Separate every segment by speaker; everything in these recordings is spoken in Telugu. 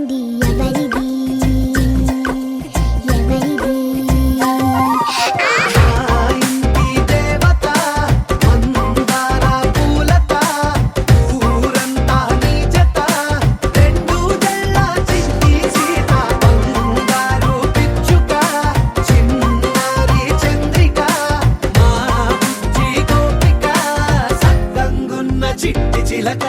Speaker 1: ఉంది ఎవరిది ఎవరిది
Speaker 2: చిట్టి చిలక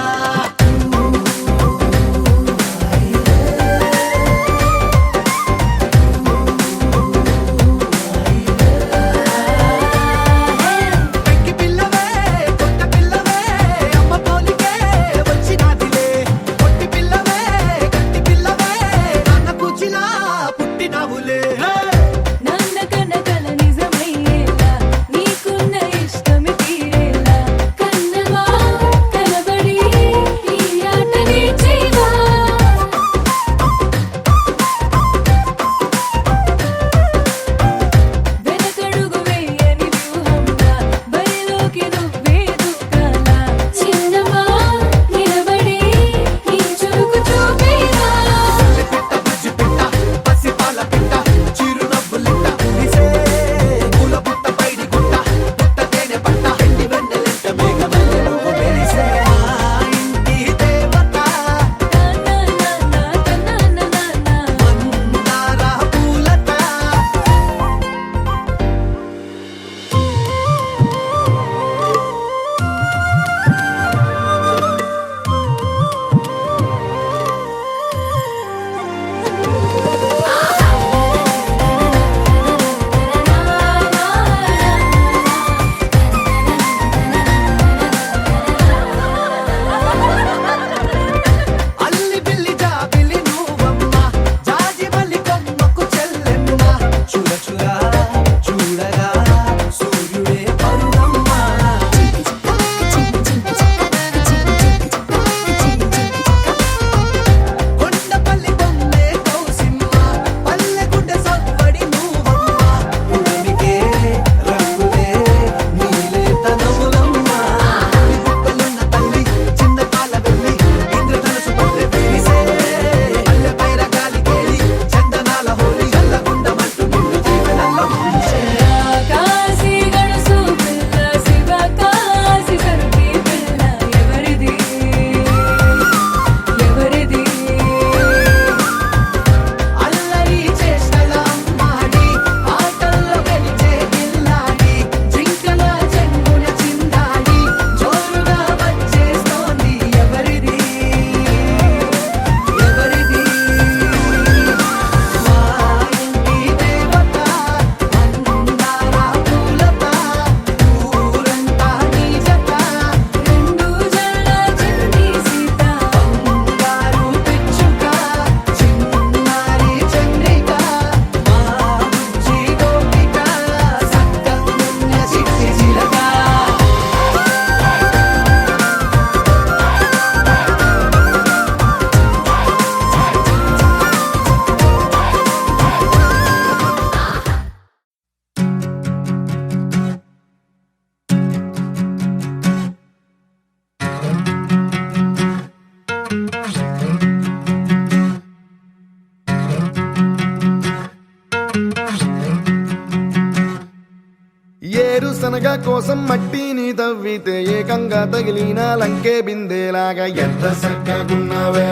Speaker 3: ఏరుశనగ కోసం మట్టిని తవ్వితే ఏకంగా తగిలిన లంకే బిందేలాగా ఎంత సక్కగున్నావే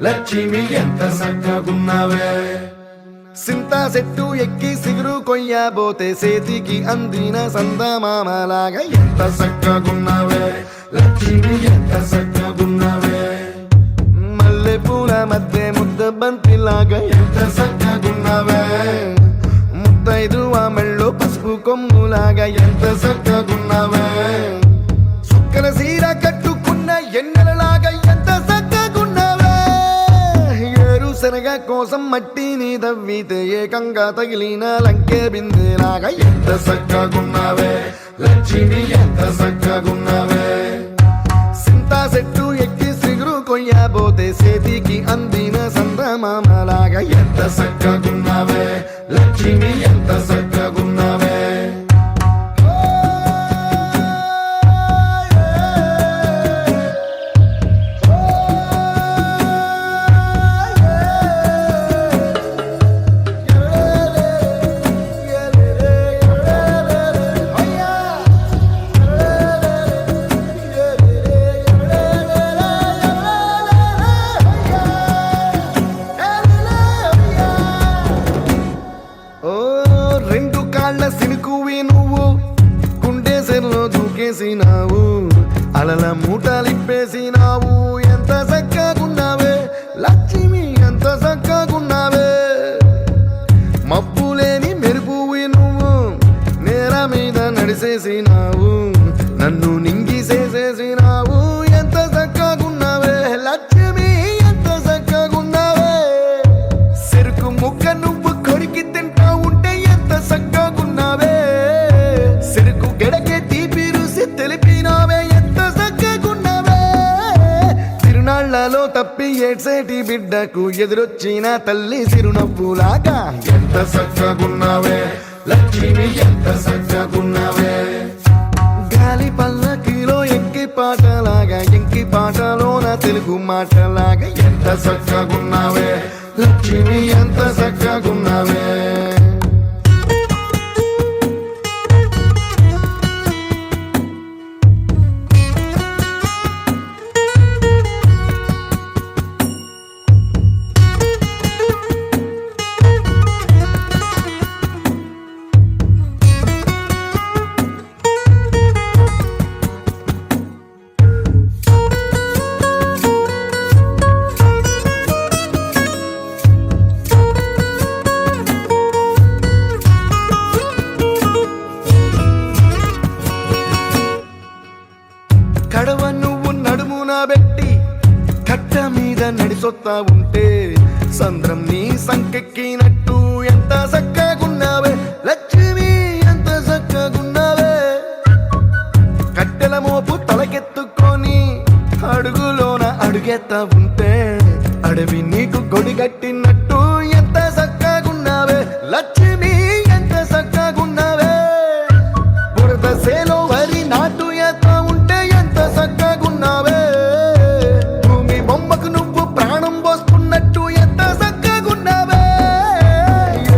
Speaker 3: లక్ష్మి ఎంత సక్కగున్నావే సింతా చెట్టు ఎక్కి సిగురు కొయ్యబోతే చేతికి అందిన సందమామలాగా ఎంత సక్కగున్నావే లక్ష్మి ఎంత సక్కగున్నావే మల్లె పూల మధ్య ముద్ద బంతిలాగా ఎంత సక్కగున్నావే ముద్దైదు ఆ మెళ్ళో పసుపు కొమ్ములాగా ఎంత సక్కగున్నావే సుక్కల సీర కట్టుకున్న ఎన్నెలలాగా ఎంత సక్కగున్నావే ఏరుశనగ కోసం మట్టిని తవ్వితే ఏకంగా తగిలిన లంకే బిందేలాగా ఎంత సక్కగున్నావే లక్ష్మి ఎంత సక్కగున్నావే సింతా చెట్టు ఎక్కి సిగురు కొయ్యబోతే చేతికి అందిన సందమామలాగా ఎంత సక్కగున్నావే లక్ష్మి ఎంత సక్కగున్నావే కొలికేసినావు అలల మూటలిప్పేసినావు ఎంత చక్కగున్నావే లక్ష్మి ఎంత చక్కగున్నావే మబ్బులేని మెరుపువి నువ్వు నేల మీద నడిసేసినావు నన్ను నింగిసేసేసినావు ఎంత చక్కగున్నావే లక్ష్మి ఎంత చక్కగున్నావే చెరుకు ముక్క నువ్వు కొరికి తింటా ఉంటే ఎంత చక్కగున్నావే చెరుకు గెడకే తీపి రుసి తెలిపినావే ఎంత చక్కగున్నావే తిరునాళ్లలో తప్పి ఏడ్సేటి బిడ్డకు ఎదురొచ్చిన తల్లి చిరునవ్వులాగా ఎంత చక్కగున్నావే లక్ష్మి ఎంత చక్కగున్నావే గాలి పల్లకిలో ఎంకి పాటలాగా ఎంకి పాటలోన తెలుగు మాటలాగా ఎంత చక్కగున్నావే లక్ష్మి ఎంత చక్కగున్నావే కడవ నువ్వు నడుమున పెట్టి కట్ట మీద నడిసొత్తా ఉంటే సంద్రం నీ సంకెక్కినట్టు ఎంత చక్కగున్నావే లక్ష్మి ఎంత చక్కగున్నావే కట్టెల మోపు తలకెత్తుకొని అడుగులోన అడుగెత్తా ఉంటే అడవి నీకు గొడి కట్టినట్టు ఎంత చక్కగున్నావే లక్ష్మి ఎంత చక్కగున్నావే బురద సేలో వరి నాటు ఎత్తా ఉంటే ఎంత చక్కగున్నావే భూమి బొమ్మకు నువ్వు ప్రాణం పోసుకున్నట్టు ఎంత చక్కగున్నావే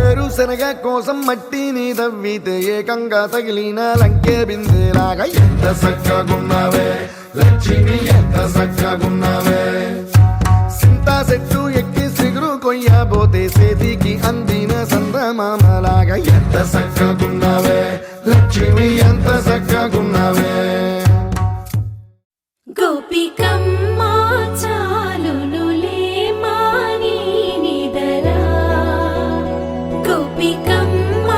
Speaker 3: ఏరుశనగ కోసం మట్టిని తవ్వితే ఏకంగా తగిలిన లంకే బిందెలాగా ఎంత చక్కగున్నావే లక్ష్మి ఎంత చక్కగున్నావే సింతా చెట్టు ఎక్కి సిగురు కొయ్యబోతే చేతికి అందిన సందమామలాగా ఎంత చక్కగున్నావే లక్ష్మి ఎంత చక్కగున్నావే
Speaker 1: గోపికమ్మ చాలునులే మాని నిదరా గోపికమ్మ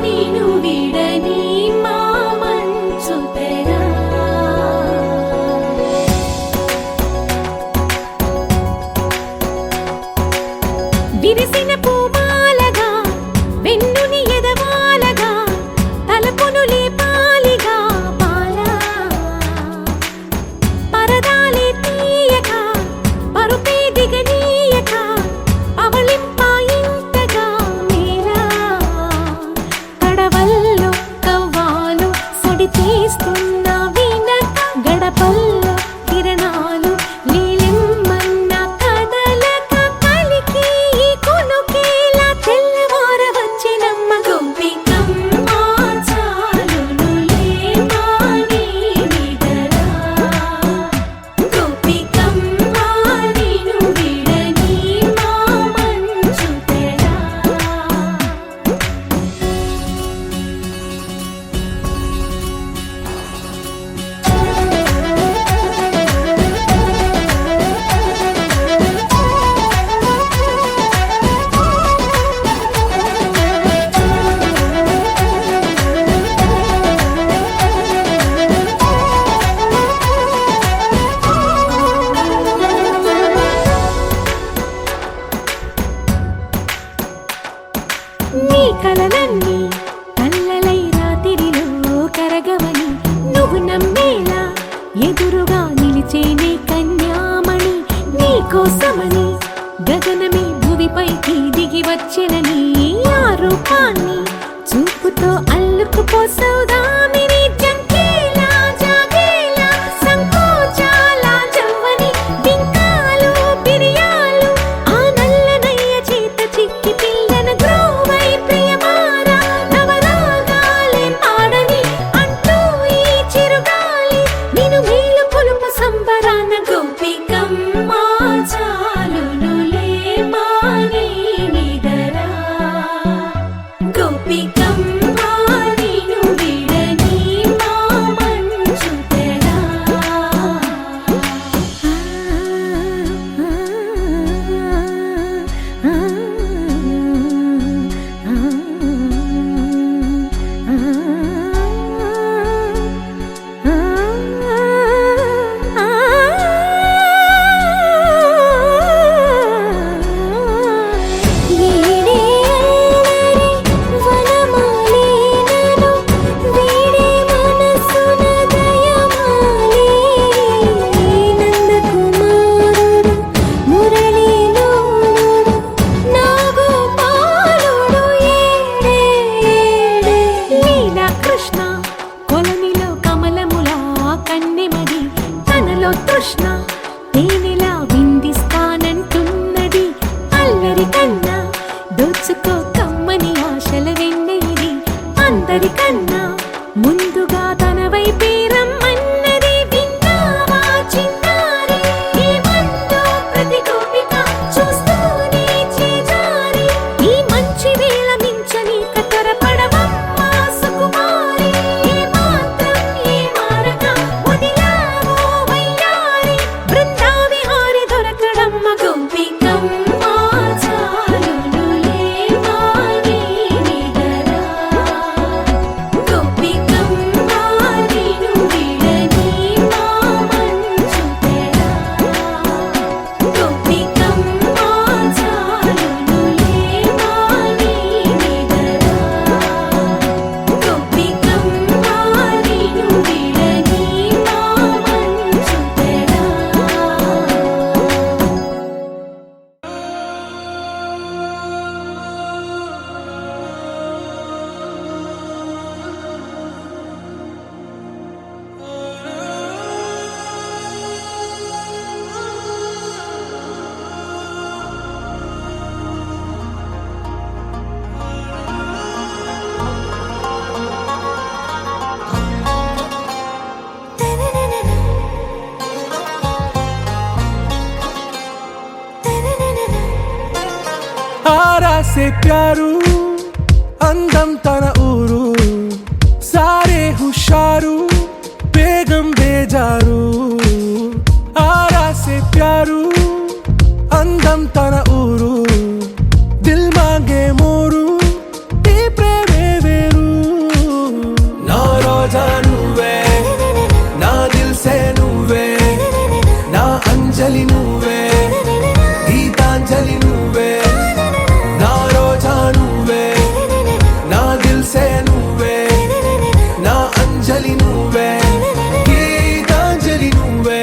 Speaker 1: నిను విడని మా మంచుతెరా విరిసిన పూమాలగా వెన్నుని ఎదవాలగా తలపును లేపాలిగా బాలా పరదాలే తీయక పరుపే దిగనీయక అవళింపాయింతగా మేరా కడవల్లో కవ్వాలు సడి చేస్తున్న వినక గడపల్లో కిరణాలు నీలిమ్మన్న కదలక కలికి కొనుకేలా తెల్లవార వచ్చినమ్మ గోపికమ్మ చాలునులే మాని నిదరా గోపికమ్మ నిను విడని మా మంచుతెరా నీ కలలన్నీ కల్లలై రాత్రిలో కరగవని నువ్వు నమ్మేలా ఎదురుగా నిలిచేనే కన్యామణి నీ కోసమని గగనమే భువిపైకి దిగి వచ్చెనని ఆ రూపాన్ని చూపుతో అల్లుకుపోసౌదామిని జంకేలా జాగేలా సంకోచాల జవ్వని బింకాలు బిరియాలు ఆ నల్లనయ్య చేత చిక్కి పిల్లన గ్రోవై ప్రియమారా నవరాగాలే పాడని అంటూ ఈ చిరుగాలి నిన్ను మేలు పొలుపు సంబరాన గోపికమ్మ చాలునులే మాని నిదరా గోపికమ్మ నిను విడని కృష్ణ తేనెలా విందిస్తానంటున్నది అల్లరి కన్నా దోచుకో కమ్మని ఆశల వెన్నెయిది అందరికన్నా ముందుగా తన వైపే రమ్మన్నది విన్నావా చిన్నారి ఏమందో ప్రతి గోపిక చూస్తూనే చేజారి ఈ మంచి వేళ మించని కతరపడవమ్మా సుకుమారి ఏ మాత్రం ఏ మారక వదిలావో వయ్యారి బృందావిహారి దొరకడమ్మ గోపికమ్మ చాలునులే మాని నిదరా గోపికమ్మ నిను విడని మా మంచు తెరా గోపికమ్మ చాలునులే మాని నిదరా గోపికమ్మ నిను విడని మా మంచు తెరా
Speaker 2: आरा से प्यारू అందం తన ఊరు సారే హుషారు బేగం బేజారు ఆరా సే ప్యారు అందం తన ఊరు దిల్ మాంగే మోరు ఈ ప్రేమే వేరు నా రోజా నువ్వే నా దిల్ సే నువ్వే నా అంజలి నువ్వే గీతాంజలి నువ్వే నా రోజా నువ్వే నా దిల్ సే నువ్వే నా అంజలి నువ్వే గీతాంజలి నువ్వే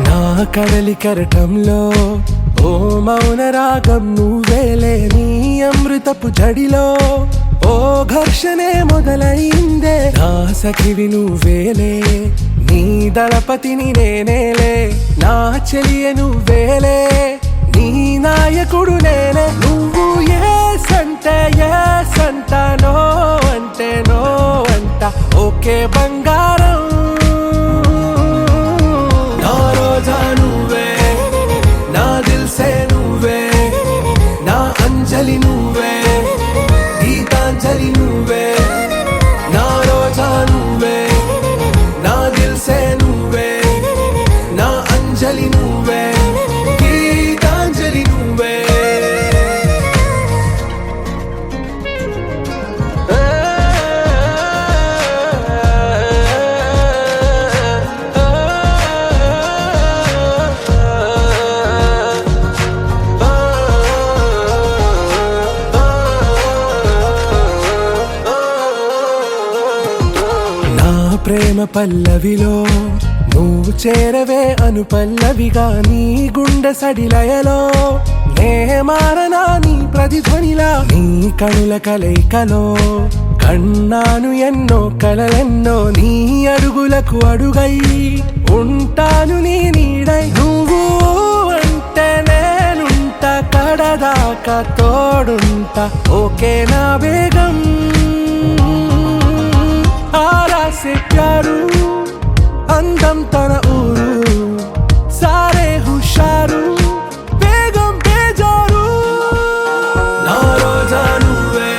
Speaker 2: నా కడలి కరటంలో ఓ మౌన రాగం నువ్వేలే నీ అమృతపు జడిలో ఓ ఘర్షణే మొదలైందే నా సఖివి నువ్వేలే నీ దళపతిని నేనేలే నా చెలియ నువ్వేలే నీ నాయకుడు నేనే నువ్వు ఏ సంట నో అంటే నో అంట ఓకే బంగారం నా రోజా నువ్వే నా దిల్ సే నువ్వే నా అంజలి నువ్వే గీతాంజలి నువ్వే నా రోజా నువ్వే నా దిల్ సే నువ్వే నా అంజలి నువ్వే గీతాంజలి నువ్వే నా ప్రేమ పల్లవిలో నువ్వు చేరవే అను పల్లవిగా నీ గుండె సడిలయలో నే మారనా నీ ప్రతిధ్వనిలా నీ కనుల కలయికలో కన్నాను ఎన్నో కలలెన్నో నీ అడుగులకు అడుగై ఉంటాను నీ నీడై నువ్వు అంటే నేనుంట కడదాకా తోడుంట ఓకే నా బేగం ఆరా సే ప్యారు అందం తన ఊరు సారే హుషారు బేగం బేజారు నా రోజా నువ్వే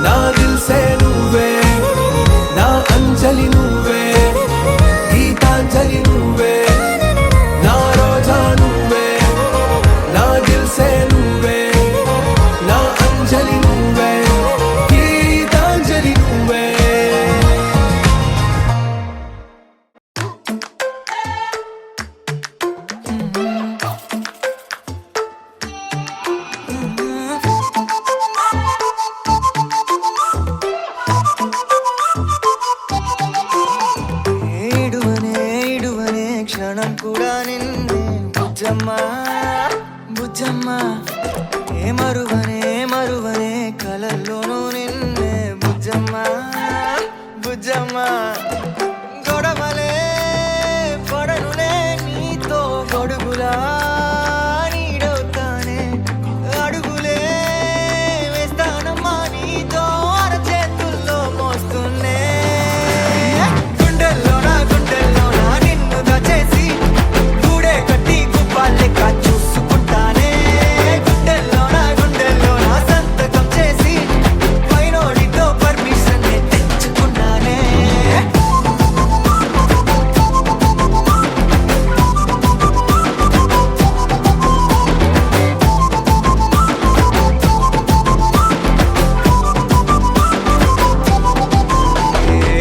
Speaker 2: నా దిల్ సే నువ్వే నా అంజలి నువ్వే గీతాంజలి నువ్వే నా రోజా నువ్వే నా దిల్ సే నువ్వే నా అంజలి నువ్వే గీతాంజలి నువ్వే
Speaker 4: బుజ్జమ్మ బుజ్జమ్మ ఏ మరువనే మరువనే కలల్లోనూ నిన్నే బుజ్జమ్మ బుజ్జమ్మ గొడవలే పడనులే నీతో గొడుగులా నీడవుతానే అడుగులే వేస్తానమ్మా నీతో అరచేతుల్లో మోస్తున్నే గుండెల్లోనా నిన్ను దాచేసి గూడే కట్టి గుప్పాలెక్క చూసుకుంటానే గుండెల్లోనా సంతకం చేసి పైనోడితో పర్మిషన్ తెచ్చుకున్నానే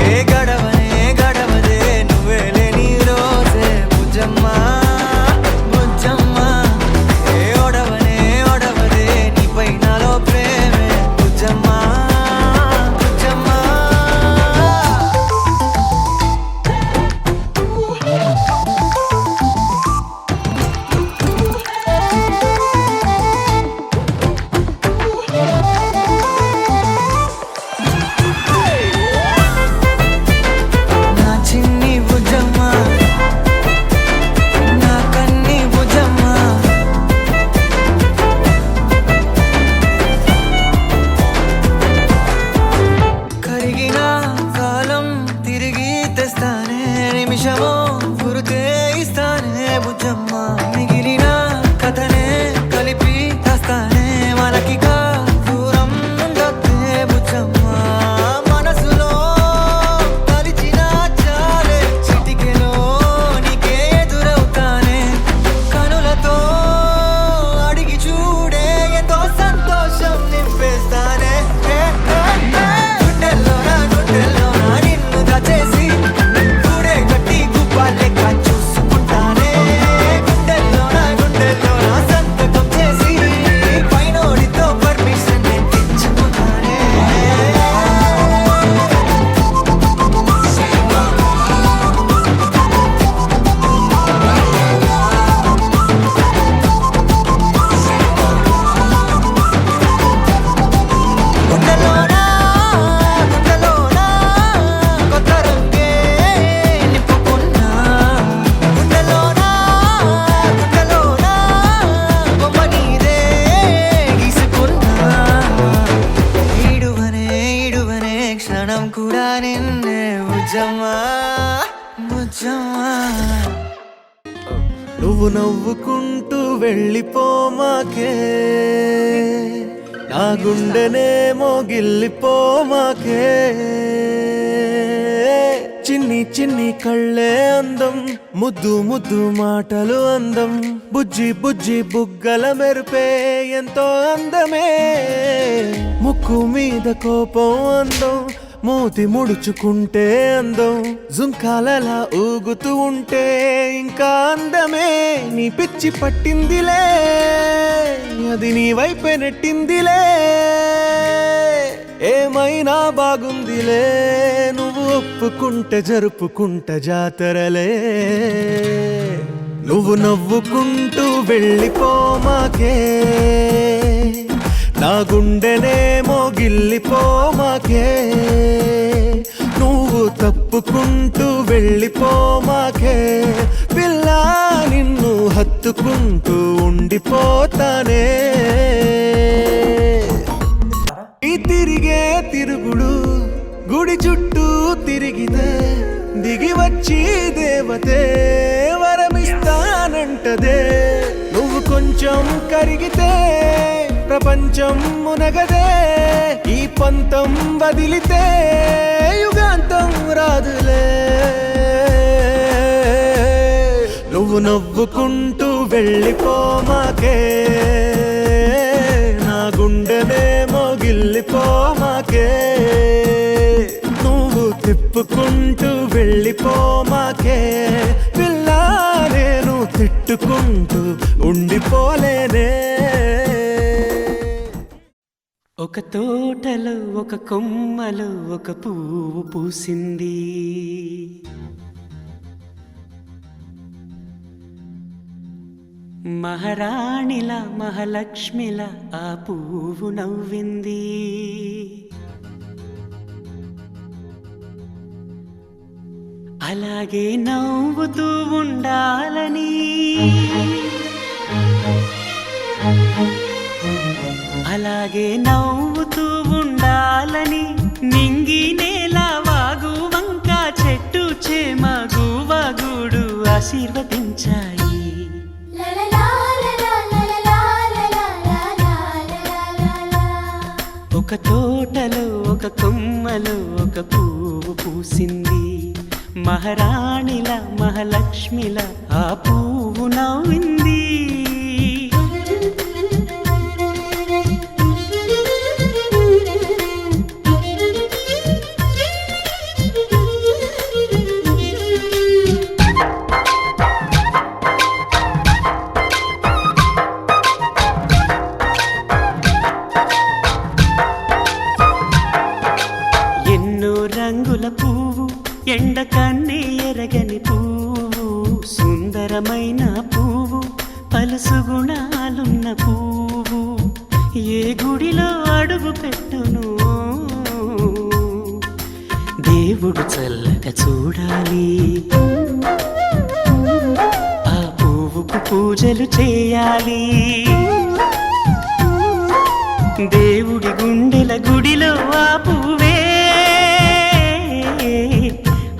Speaker 4: ఏ గడవదే నువ్వే లేని రోజే బుజ్జమ్మ బుజ్జమ్మ ఏ ఒడవదే నీపై నాలో ప్రేమే బుజ్జమ్మ బుజ్జమ్మ నా చిన్ని బుజ్జమ్మ నా కన్ని బుజ్జమ్మ కరిగిన కాలం తిరిగి తెస్తానే నిమిషమో గురుతే ఇస్తానే బుజ్జమ్మ మిగిలిన కథనే కలిపి తెస్తానే మనకిగా దూరం ఉండొద్దే బుజ్జమ్మ మనసులో తలిచిన చాలే చిటికెలో నీకే ఎదురవుతానే కనులతో అడిగి చూడే ఎంతో సంతోషం నింపేస్తానే గుండెల్లోనా నిన్ను దాచేసి గూడే కట్టి గుప్పాలెక్క చూసుకుంటానే గుండెల్లోనా సంతకం చేసి పైనోడితో పర్మిషన్ తెచ్చుకున్నానే గుండెల్లోనా కొత్త రంగే నింపుకున్నా గుండెల్లోనా బొమ్మ నీదే గీసుకున్నా ఈడువనే క్షణం కూడా నిన్నే బుజ్జమ్మ బుజ్జమ్మ
Speaker 2: నువ్వు నవ్వుకుంటూ వెళ్ళిపోమాకే నా గుండెనేమో గిల్లిపోమాకే చిన్ని చిన్ని కళ్ళే అందం ముద్దు ముద్దు మాటలు అందం బుజ్జి బుజ్జి బుగ్గల మెరుపే ఎంతో అందమే ముక్కు మీద కోపం అందం మూతి ముడుచుకుంటే అందం జుంకాలలా ఊగుతూ ఉంటే ఇంకా అందమే నీ పిచ్చి పట్టిందిలే అది నీ వైపే నెట్టిందిలే ఏమైనా బాగుందిలే నువ్వు ఒప్పుకుంటే జరుపుకుంటే జాతరలే నువ్వు నవ్వుకుంటూ వెళ్ళిపోమాకే నా గుండెనేమో గిల్లిపోమాకే నువ్వు తప్పుకుంటూ వెళ్ళిపోమాకే పిల్ల నిన్ను హత్తుకుంటూ ఉండిపోతానే ఈ తిరిగే తిరుగుడు గుడి చుట్టూ తిరిగితే దిగి వచ్చి దేవతే వరమిస్తానంటదే నువ్వు కొంచెం కరిగితే ప్రపంచం మునగదే ఈ పంతం వదిలితే యుగాంతం రాదులే నువ్వు నవ్వుకుంటూ వెళ్ళిపోమాకే నా గుండెనేమో గిల్లిపోమాకే నువ్వు తిప్పుకుంటూ వెళ్ళిపోమాకే పిల్ల నేను తిట్టుకుంటూ ఉండిపోలేనే
Speaker 5: ఒక తోటలో ఒక కొమ్మలో ఒక పువ్వు పూసింది. మహారాణిలా మహాలక్ష్మిలా ఆ పువ్వు నవ్వింది. అలాగే నవ్వుతూ ఉండాలని, అలాగే నవ్వుతూ ఉండాలని నింగి నేల వాగు వంక చెట్టు చేమ గువగుడు ఆశీర్వదించాయి. ఒక తోటలో ఒక కొమ్మలో ఒక పువ్వు పూసింది. మహారాణిలా మహాలక్ష్మిలా ఆ పువ్వు నవ్వింది. ఎన్నో రంగుల పువ్వు, ఎండ కన్నే ఎరగని పువ్వు, సుందరమైన పువ్వు, పలుసు గుణాలున్న పువ్వు, ఏ గుడిలో అడుగు పెట్టును దేవుడు చల్లగా చూడాలి. ఆ పువ్వుకు పూజలు చేయాలి. దేవుడి గుండెల గుడిలో ఆ పువ్వే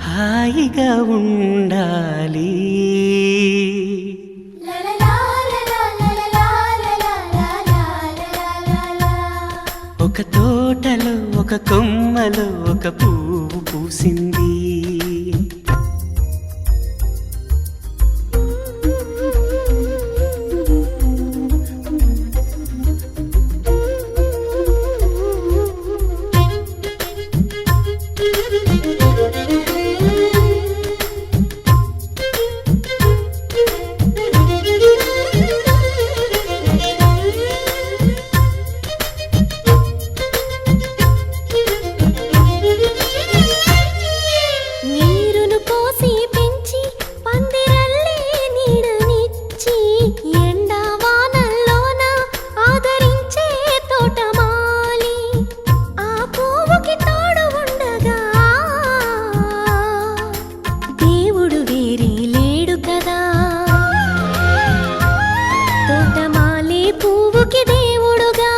Speaker 5: హాయిగా ఉండాలి. ఒక తోటలో ఒక కొమ్మలో ఒక పువ్వు పూసింది.
Speaker 1: నీరును పోసి పెంచి పందిరల్లే నీడనిచ్చి ఎండా వానల్లోన ఆదరించే తోటమాలి ఆ పువ్వుకి తోడు ఉండగా దేవుడు వేరే లేడు కదా. తోటమాలి పువ్వుకి దేవుడుగా,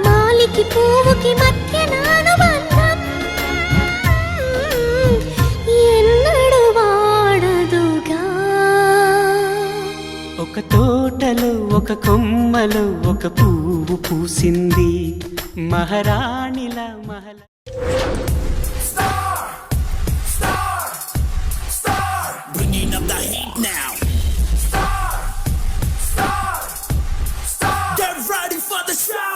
Speaker 1: మాలికి పువ్వుకి మధ్య అనుబంధం ఎన్నడు వాడదుగా.
Speaker 5: ఒక తోటలో ఒక కొమ్మలో ఒక పువ్వు పూసింది. మహారాణిలా
Speaker 6: Bringing up the heat now. Get ready for the show.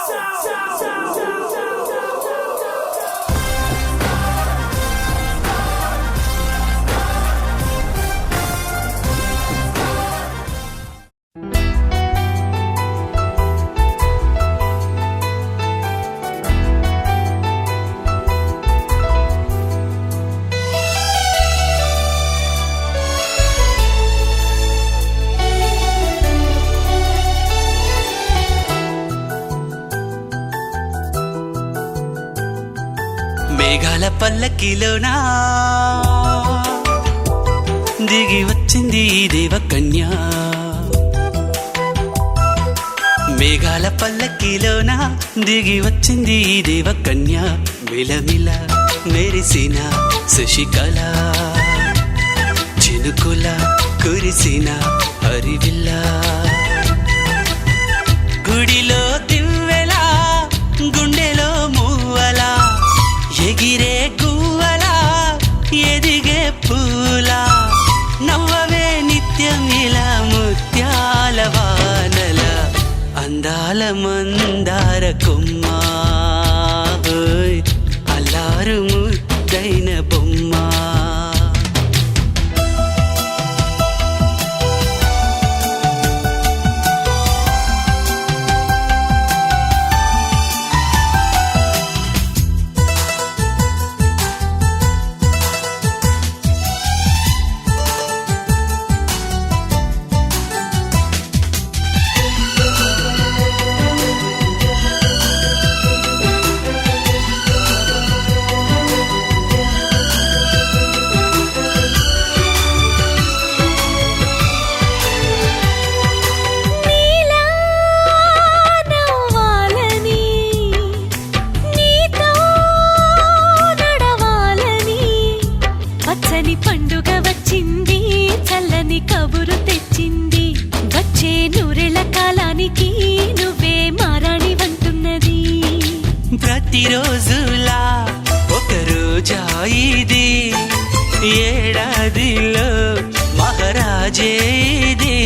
Speaker 5: మేఘాల పల్లకిలోనా దిగి వచ్చింది ఈ దేవకన్య. మేఘాల పల్లకిలోన దిగి వచ్చింది ఈ దేవకన్య. మిలమిల మెరిసిన శశికళ, చినుకుల కురిసిన హరివిల్ల, గుడిలో దివ్వెలా గుండెలో మూవలా, ఎగిరే గువ్వలా ఎదిగే పూలా, నవ్వవే నిత్యం ఇలా ముత్యాల వానల, అందాల మందార కొమ్మ, ఓయ్ అల్లారు ముద్దైన బొమ్మ. ఇది ఏడాదిలో మహారాజేది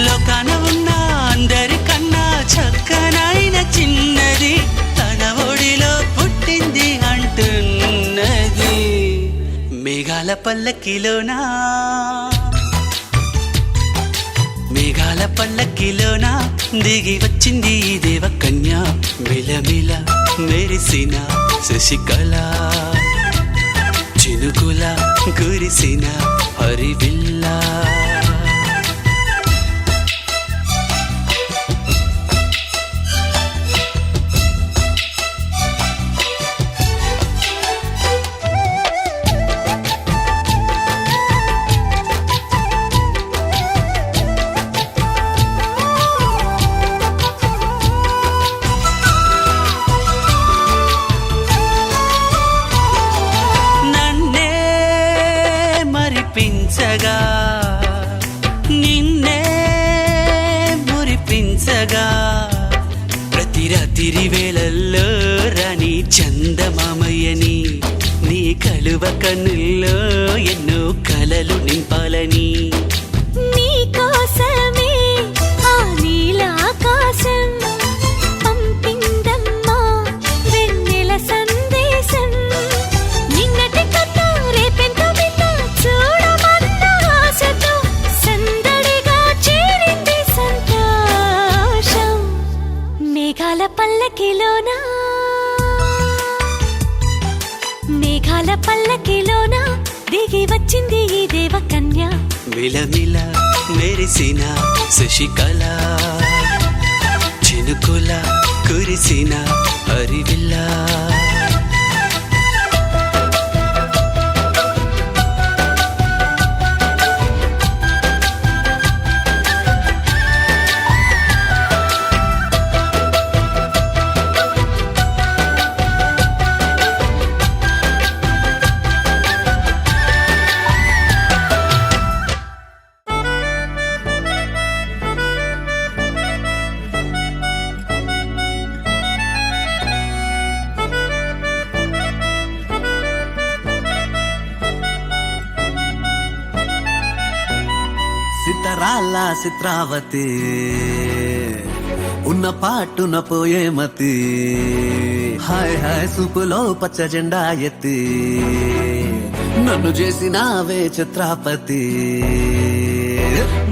Speaker 5: లోకాన ఉన్న అందరికన్నా చక్కనైన చిన్నది తన ఒడిలో పుట్టింది అంటున్నది మేఘాల పల్లకిలోనా మేఘాల పల్లకిలోనా దిగి వచ్చింది ఈ దేవకన్య మిలమిల మెరిసిన శశికళ చినుకుల కురిసిన హరివిల్లా మరిపించగా నిన్నే మురిపించగా ప్రతి రాత్రి వేళల్లో రాణి చందమామయ్యని నీ కలువ కన్నుల్లో ఎన్నో కలలు నింపాలని
Speaker 1: నీ కోసమే ఆ నీలాకాశం పంపిందమ్మా వెన్నెల సందేశం నిన్నటి కథ రేపెంత వింత చూడమన్న ఆశతో సందడిగా చేరింది సంతోషం మేఘాల పల్లకిలోనా మేఘాల పల్లకిలోనా దిగి వచ్చింది ఈ దేవకన్య
Speaker 5: మిలమిల మెరిసిన శశికళ చినుకుల కురిసిన హరివిల్లా
Speaker 7: సితరాల చిత్రావతి ఉన్న పాటున పోయే మతి హాయ్ హాయ్ సూపులో పచ్చ జెండా ఎత్తి నన్ను చేసినావే చిత్రాపతి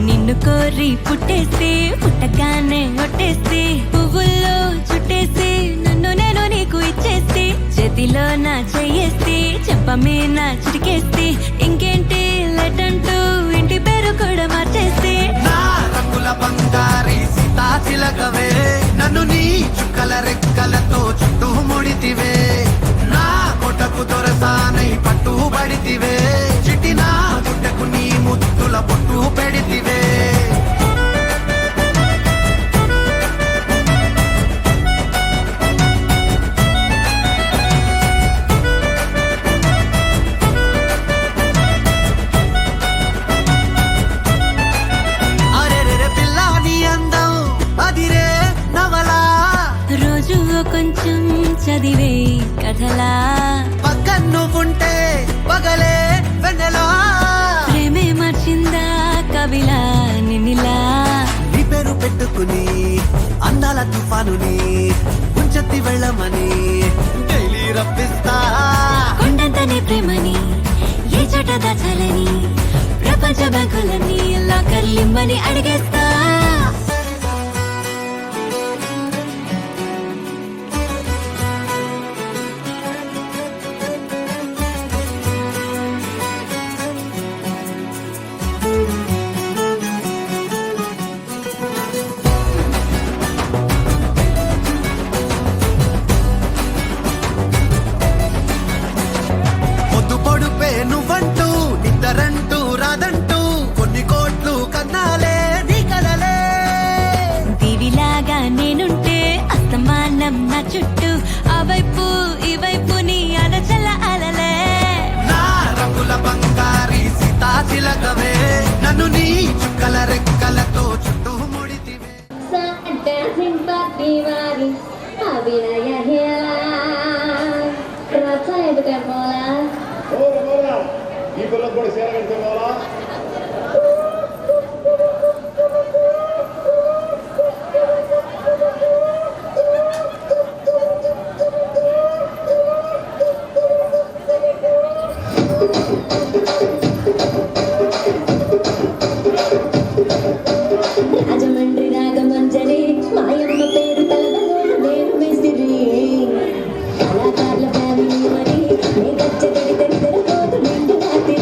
Speaker 1: నిన్ను కోరి పుట్టేస్తే పుట్టగానే ఒట్టేస్తే పువ్వుల్లో చుట్టేస్తే నన్ను నేను నీకు ఇచ్చేస్తే చేతిలో నా చెయ్యేస్తే చెప్పమే నా చిటికేస్తే ఇంకేంటి లెటంటూ ఇంటి పేరు కూడా మార్చేస్తే
Speaker 7: నా రంగుల బంగారి సీతా చిలకవే నన్ను నీ చుక్కల రెక్కలతో చుట్టూ ముడితివే నా కొటకు దొరసానై పట్టుబడితివే చిటి నా గుడ్డకు నీ ముద్దుల పొట్టు పెడితివే
Speaker 1: రోజు కొంచెం చదివే కథలా
Speaker 7: పక్కన నువ్వుంటే పగలే వెన్నెలా
Speaker 1: ప్రేమే మార్చిందా కవిలా నిన్నిలా
Speaker 7: నీ పేరు పెట్టుకుని అందాల తుఫానుని ఉంచెత్తి వెళ్ళమని డైలీ రప్పిస్తా
Speaker 1: కొండంతనే ప్రేమని ఏ చోట దాచాలని ప్రపంచ బ్యాంకులన్నీ లాకర్లిమ్మని అడిగేస్తా
Speaker 7: పొద్దు పొడుపే నువ్వంటూ నిద్దరంటూ రాదంటూ కొన్ని కోట్లు కన్నాలే నీ కలలే
Speaker 1: దివిలాగా నేనుంటే అస్తమానం నా చుట్టూ ఆ వైపు ఈ వైపు నీ అలచల అలలే
Speaker 7: నా రంగుల బంగారి సీతా చిలకవే నన్ను నీ చుక్కల రెక్కలతో చుట్టూ ముడితివే
Speaker 8: డాన్సింగ్ పార్టీ వారి అభినయ హేళ ప్రోత్సాహక కట్టుకోవాలా
Speaker 3: ఈ పిల్లలు కూడా చీర కట్టుకోవాలా
Speaker 8: రాజమండ్రి రాగమంజరి మాయమ్మ పేరు తలదలోన నేను మేస్తిరి కళాకారుల ఫ్యామిలీ మరి నీ గచ్చగడి తెరిపోతు నిండు రాత్రి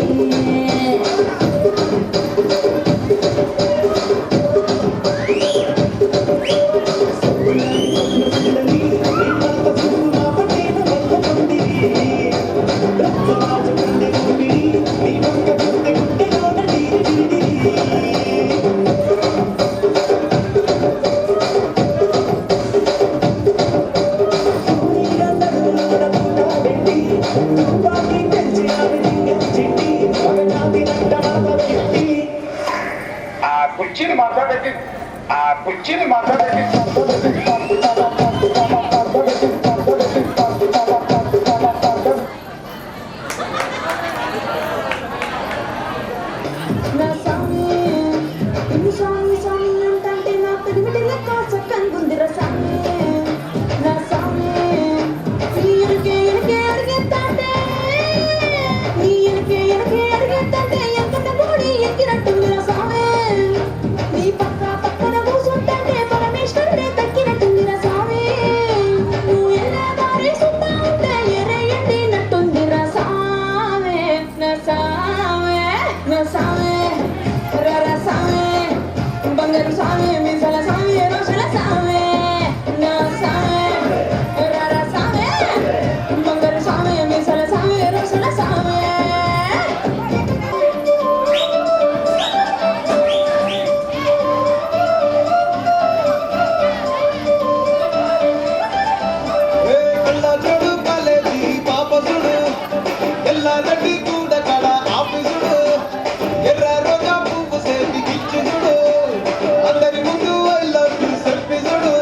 Speaker 3: కుర్చీని మాట్లాడేది కుర్చీని మాట్లాడేది
Speaker 8: నా సామి ఇన్ని సామి సామి అంటే నా పెరిమిటిలో కాస కనుగొందిరా సామి నా సామి నీ ఎనకే అడిగేస్తాంటే నీ ఎనకే అడిగేస్తాంటే ఎంకట పొడి ఎక్కినట్టుందిరా సామి నీ పక్కన కూర్చుంటే పరమేశ్వరుడే తక్కినట్టుందిరా సామి నువ్వు ఎలా దారి సుత్తా ఉంటే ఎరయ్యండినట్టుందిరా సామి నా సామి నా సామి రర సామి బంగారు సామి మీసల సామి రోషల సామి నా సామి రర సామి బంగారు సామి మీసల సామి రోషల సామి
Speaker 3: చూడు కాలేజీ పాప చూడు ఎల్లా రెడ్డి కూడా కడ ఆఫీసుడు ఎర్ర రోజా పువ్వు సేతికిచ్చి చూడు అందరి ముందు ఐ లవ్ యు సెల్ఫీ చూడు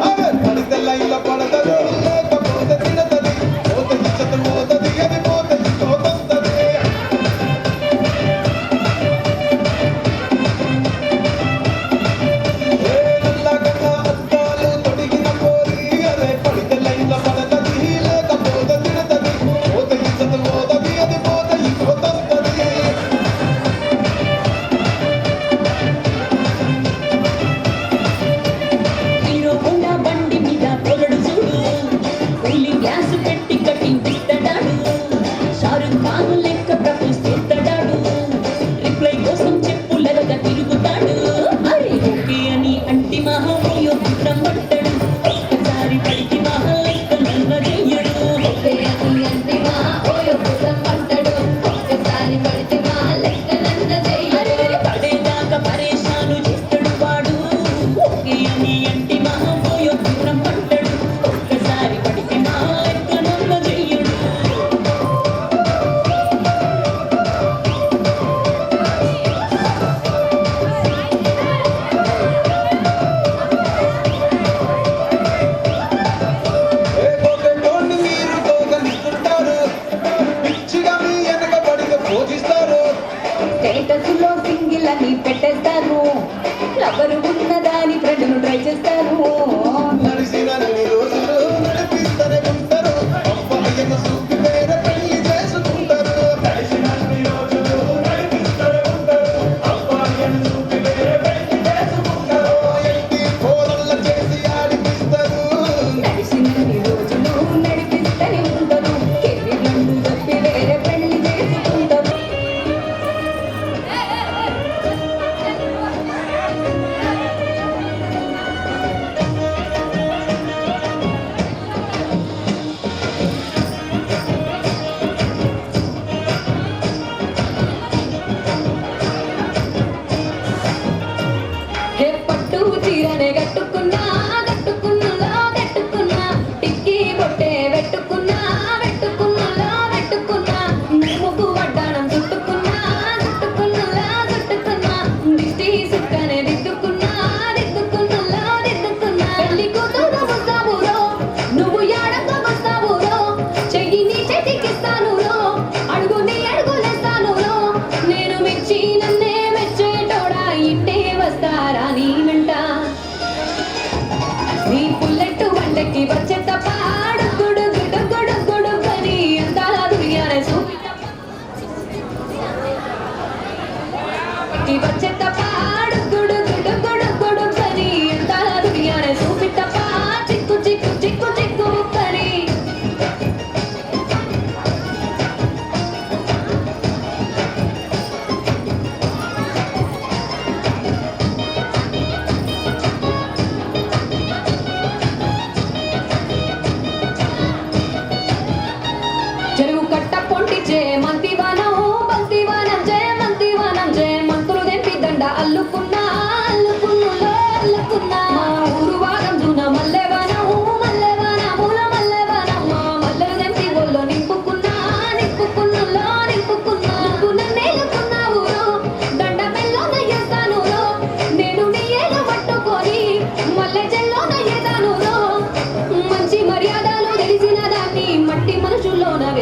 Speaker 3: అరే పడితే లైన్లో పడతది లేకపోతే తిడతది పోతే ఇచ్చత పోతది అది పోతే తోకొస్తది నల్లగన్న అద్దాలు తొడిగిన పోరి అరే పడితే లైన్లో పడతది లేకపోతే తిడతది పోతే ఇచ్చత పోతది అది పోతే తోకొస్తది
Speaker 8: హీరో హోండా బండి మీద పొగడు చూడు కూలింగ్ గ్యాస్ పెట్టి కటింగ్ ఇస్తాడాడు షారుఖ్ ఖాన్ లెక్క ప్రపోజ్ చేస్తాడాడు రిప్లై కోసం చెప్పులగా తిరుగుతాడు అరే ఓకే అని అంటి మహామయ్యో బ్రహ్మట్టడు ఒక్కసారి పడికి మహా లెక్క నల్ల చెయ్యడు ఓకే అని అంటి మహామయ్యో బ్రహ్మట్టడు ఒక్కసారి పడికి మహా లెక్క నల్ల చెయ్యడు పడేదాకా పరేషాను చేస్తాడు వాడు ఓకే అని అంటి మహామయ్యో బ్రహ్మట్టడు ఒక్కసారి పడికి మహా లెక్క నల్ల చెయ్యడు
Speaker 3: పోగొట్టోని మీరు తోగనిస్తుంటారు పిచ్చిగా మీ వెనక పడిగా పూజిస్తారు
Speaker 8: స్టేటస్లో సింగిల్ అని పెట్టేస్తారు లవరు ఉన్నదాని ఫ్రెండ్ను ట్రై చేస్తారు
Speaker 3: నడిసినన్ని రోజులు నడిపిస్తూనే ఉంటారు అబ్బాయిని చూపి వేరే పెళ్లి చేసుకుంటారు నడిసినన్ని రోజులు నడిపిస్తూనే ఉంటారు అబ్బాయిని చూపి వేరే పెళ్లి చేసుకుంటారు ఎట్టి పోరల్ల చేసి ఆడిపిస్తారు
Speaker 8: నడిచినన్ని రోజులు నడిపిస్తూనే ఉంటారు కెరీర్లంటూ తప్పి వేరే పెళ్లి చేసుకుంటారు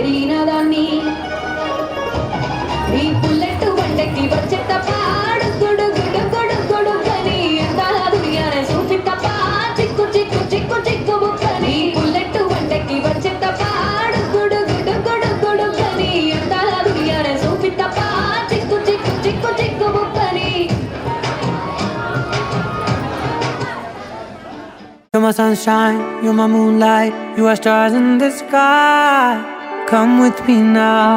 Speaker 8: ఎరిగిన దాన్ని నీ బుల్లెట్ వంటకి వచ్చే తప్ప గుడు గుడు గుడు గుడు కని ఎంత దునియానే చూపి తప్ప చిక్కు చిక్కు చిక్కు చిక్కు బుక్కని బుల్లెట్ వంటకి వచ్చే తప్ప గుడు గుడు గుడు గుడు కని ఎంత దునియానే చూపి తప్ప చిక్కు చిక్కు చిక్కు చిక్కు బుక్కని.
Speaker 9: You're my sunshine, you're my moonlight, you are stars in the sky. Come with me now,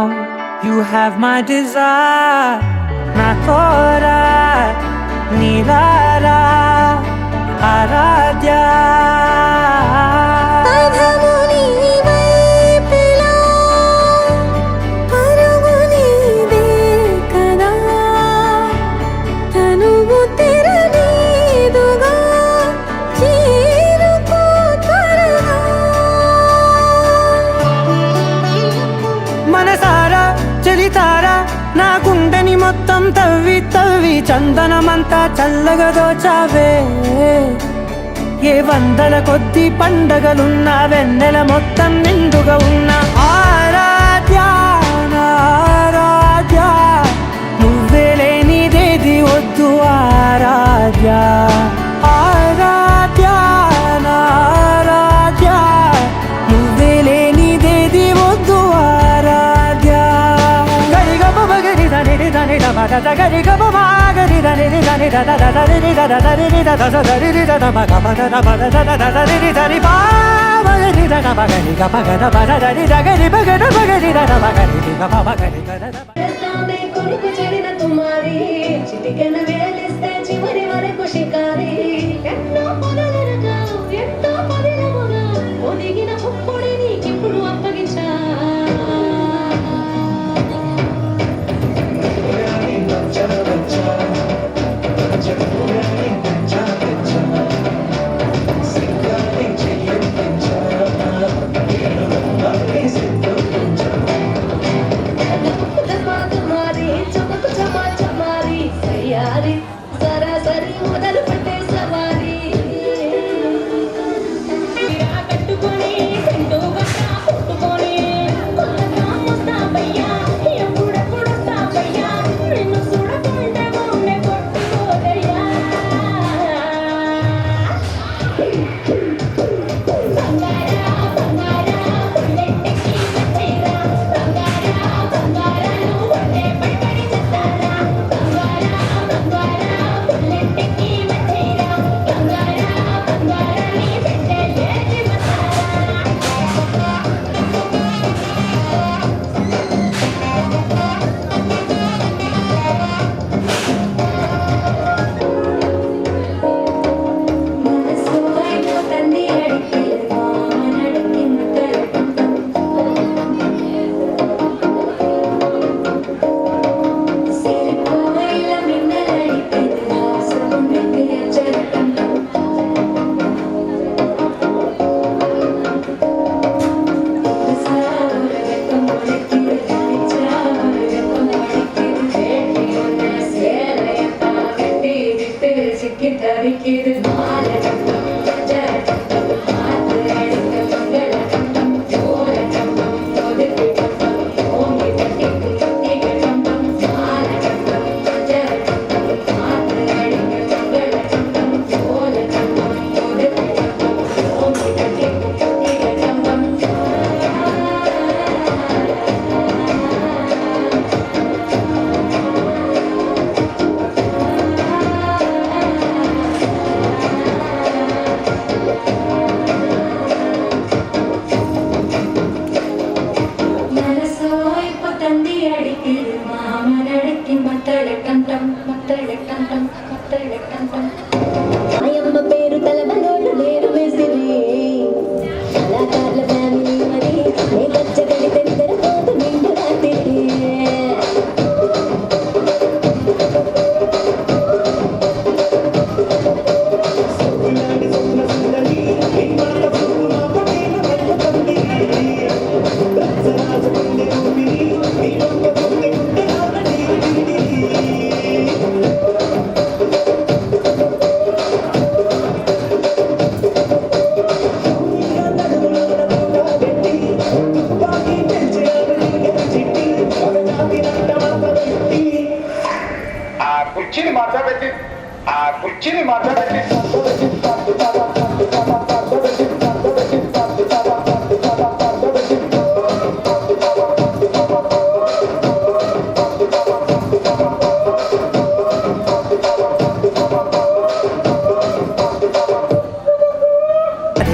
Speaker 9: you have my desire. Na tora, nilara, aradhya. మనసారా చలితారా నా గుండెని మొత్తం తవ్వి తవ్వి చందనమంతా చల్లగా దోచావే. ఏ వందల కొద్ది పండగలున్నా వెన్నెల మొత్తం నిండుగా ఉన్న ఆరాధ్య నా ఆరాధ్య నువ్వే లేనిదేది వద్దు ఆరాధ్య. ఆరాధ్య నా ఆరాధ్య నువ్వే లేనిదేది వద్దు ఆరాధ్య. గరిగ బగరి దని దని దమగ గరిగ బగరి దని దని దద దరి దద దరి దద దరి దద మగ మగ దద దద దరి దరి బాగరి దద బగరి గ బగ దద దరి దగరి బగర బగరి దద బగరి గ బగరి దద.
Speaker 8: రస్తామే కొడుకు చెడిన తుమారి చిటికెన వేలిస్తే చివరి వరకు షికారి ఎన్నో పొదలనగా ఎన్నో పదిలముగా ఒదిగిన ముప్పుడి నీకిప్పుడు అప్పగించా. మారి చమకు చమా చమారి సయ్యారి సరాసరి మొదలు పెట్టే సవారి కట్టుకొని సెంటు గట్ట పుట్టుకొని వస్తాపయ్యా ఎప్పుడెప్పుడు వస్తాపయ్యా నిన్ను చూడకుంటే మొన్నే కొట్టుకోదయ్యా. బంగారా బంగారా బుల్లెట్కి వచ్చేరా బంగారా బంగారా నువ్వు వడ్డే పడి చెత్తారా బంగారా బంగారా బుల్లెట్కి వచ్చేరా బంగారా బంగారా నీ బిడ్డే లేచి వస్తారా. మనసు అయిపోతుంది అడిగి మామనడికి సిరిపోయిల మిన్నలడికి రాసుకుంటే అచ్చరటం సారగతం మొదటి చారగతం మొదటి చేతి ఉన్న సేలయత గట్టి విట్టు సిక్కి తరికిదు మాలటం జరటం హాత్ అడిక మంగళటం జోలటం మొదటి ఓంగి తట్టి తిగటం మాలటం జరటం హాత్ అడిక మంగళటం జోలటం మొదటి ఓంగి తట్టి తిగటం. మనసు అయిపోతుంది అడిగి మామనడికి మత్తడకంటం మత్తడకంటం మత్తడకంటం. ఆయమ్మ పేరు తలబలోలు లేరు వేసిరి కళాకారుల ఫ్యామిలీ మరి ఏ గచ్చగలి తెద్దర పోతు నిండు రాత్రి.
Speaker 3: Thank you. మాట్లాడబెట్టి ఆ కుర్చీని మాట్లాడబెట్టి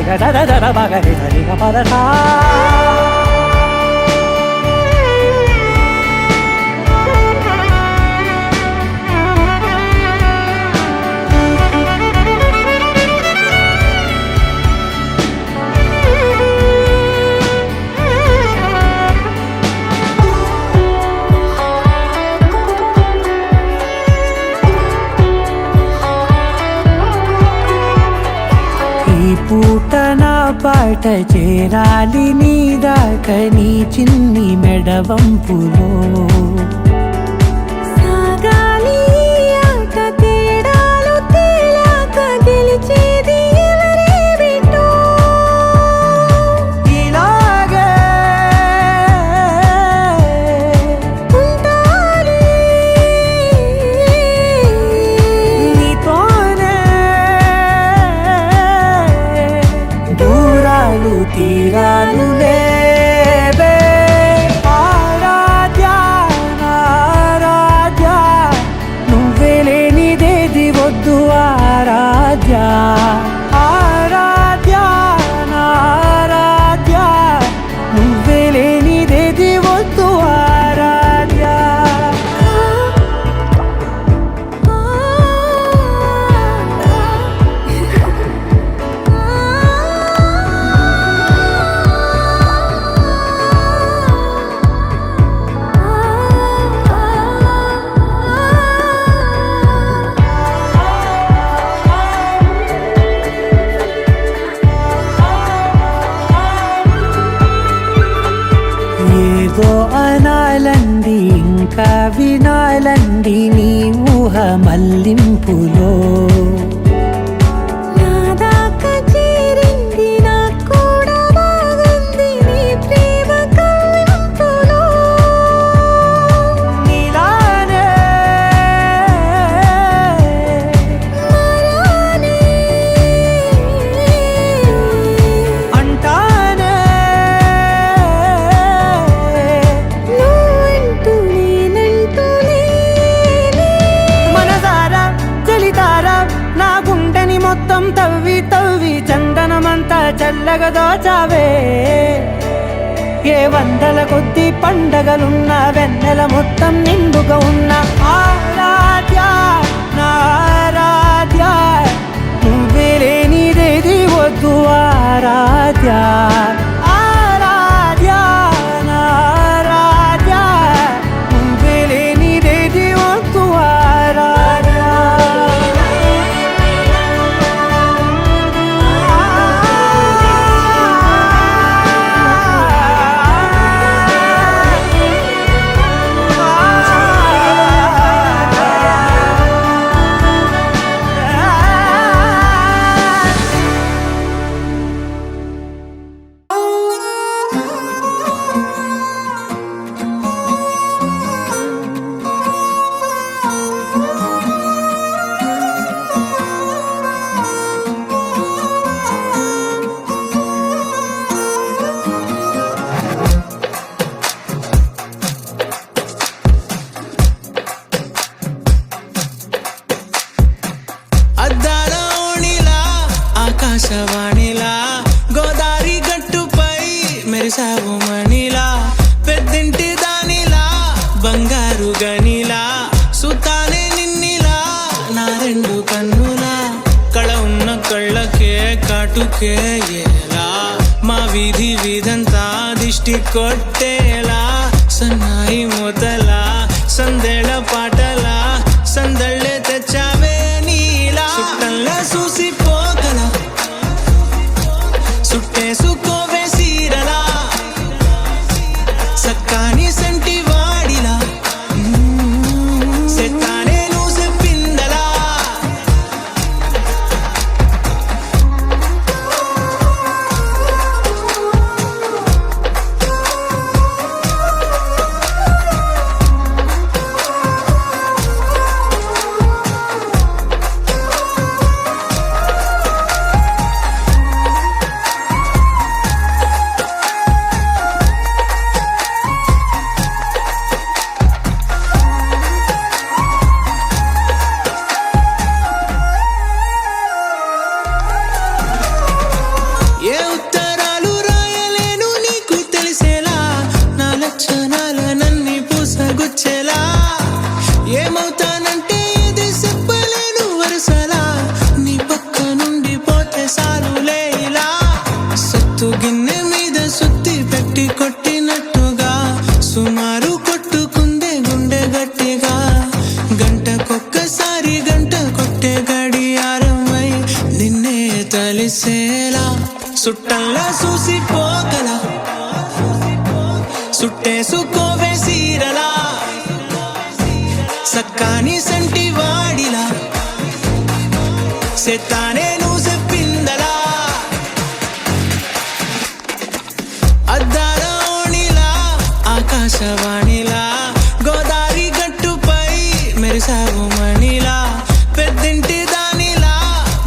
Speaker 9: da da da da ba ga re da re ga pa da sa పూట నా పాట చేరాలి నీ దాకా నీ చిన్ని మెడవంపులో
Speaker 1: సాగాలి ఆట తేడాలు తేలాక గెలిచేది ఎవరే బిడ్డో
Speaker 9: ఇలాగే
Speaker 1: ఉంటాలి
Speaker 9: నీతోనే దూరాలు తీరాలు లేవే ఆరాధ్య నారాధ్య నువ్వే లేనిదేది వద్దు ఆరాధ్య ఆరాధ్య నారాధ్య నువ్వే లేనిదేది వద్దు ఆరాధ్య ఏదో అనాలండి ఇంకా వినాలండి నీ ఊహ మల్లింపులో
Speaker 1: నా దాకా చేరింది నాకు కూడా బాగుంది నీ ప్రేమ కవ్వింపులో
Speaker 9: నీలానే
Speaker 1: మారాలి
Speaker 9: అంటానే
Speaker 1: నువ్వంటూ నేనంటూ లేనే
Speaker 9: మనసారా చలితారా నా గుండెని మొత్తం తవ్వి తవ్వి చందనమంతా చల్లగా దోచావే ఏ వందల కొద్ది పండగలున్న వెన్నెల మొత్తం నిండుగా ఉన్న ఆరాధ్య నారాధ్య నువ్వే లేనిదేది వద్దు ఆరాధ్య ఆరాధ్య నారాధ్య నువ్వే లేనిదేది వద్దు ఆరాధ్య
Speaker 5: అద్దాల ఓణిలా ఆకాశవాణిలా గోదారి గట్టుపై మెరిసావు మణిలా పెద్దింటి దానిలా బంగారు గనిలా సుతానే నిన్నిలా నా రెండు కన్నులా కళ ఉన్న కళ్ళకే కాటుకే ఎలా మా వీధి వీధంతా దిష్టి కొట్టేలా సన్నాయి మూతలా సందేళ పాటలా సందళ్ళే తెచ్చావే నీలా సుట్టల్లా చూసిపోగల సుట్టేసుకోవే సీరలా సక్కాని సంటి వాడిలా సెత్తానే నువ్వు చెప్పిందలా సుట్టేసుకోవే సీరలా సక్కాని సంటి వాడిలా సెత్తానే నువ్వు చెప్పిందలా అద్దాల ఓణిలా ఆకాశవాణిలా గోదారి గట్టుపై మెరిసావు మణిలా పెద్దింటి దానిలా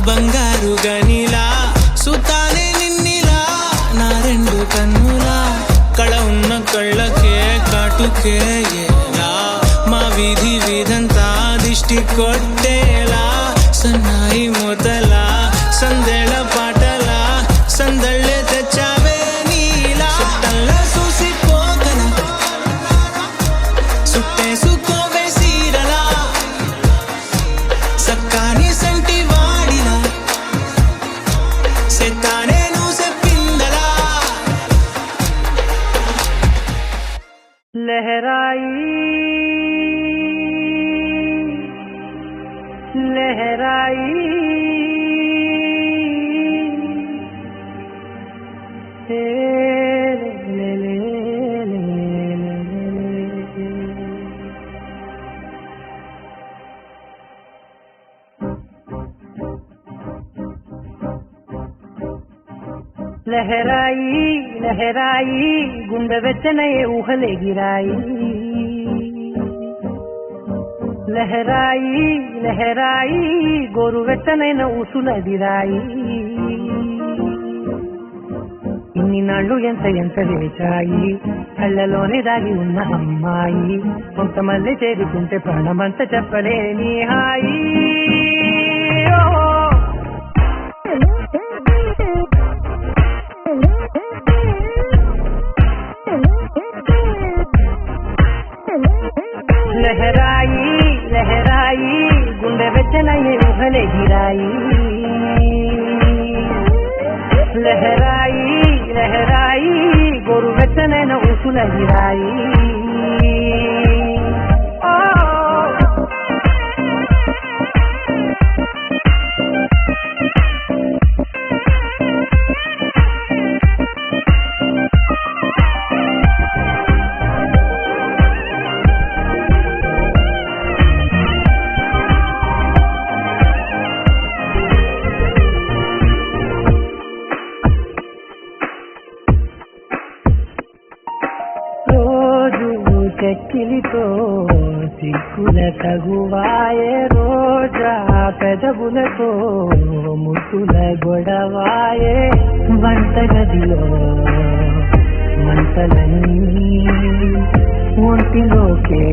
Speaker 5: బంగారు గనిలా సుతానే నిన్నిలా నా రెండు కన్నులా కళ ఉన్న కళ్ళకే కాటుకే ఏలా మా వీధి వీధంతా దిష్టి కొట్టేలా సన్నాయి మూతలా సందేళ పాటలా సందళ్ళే తెచ్చావే నీలా సుట్టల్లా చూసిపోగల సుట్టేసుకోవే సీరలా సక్కాని సంటి వాడిలా సెత్తానే నువ్వు చెప్పిందలా
Speaker 9: లహరాయి లహరాయి లహరాయి లహరాయి గుండె వెచ్చనయే ఊహలే గిరాయి లహరాయి లహరాయి గోరు వెచ్చనైన ఊసులదిరాయి ఇన్ని నాళ్ళు ఎంత ఎంత వేచాయి కళ్ళలోనే దాగి ఉన్న అమ్మాయి కొంతమంది చేరుకుంటే ప్రాణమంత చెప్పలేని హాయి లహరాయి లహరాయి గుండె వెచ్చనయ్యే ఊహలే గిరాయి లహరాయి లహరాయి గోరు వెచ్చనైన ఊసుల గిరాయి చెక్కిలితో సిక్కుల తగువాయే రోజా పెదవులతో ముద్దుల గొడవాయే వంటగదిలో మంటలన్నీ ఒంటిలోకే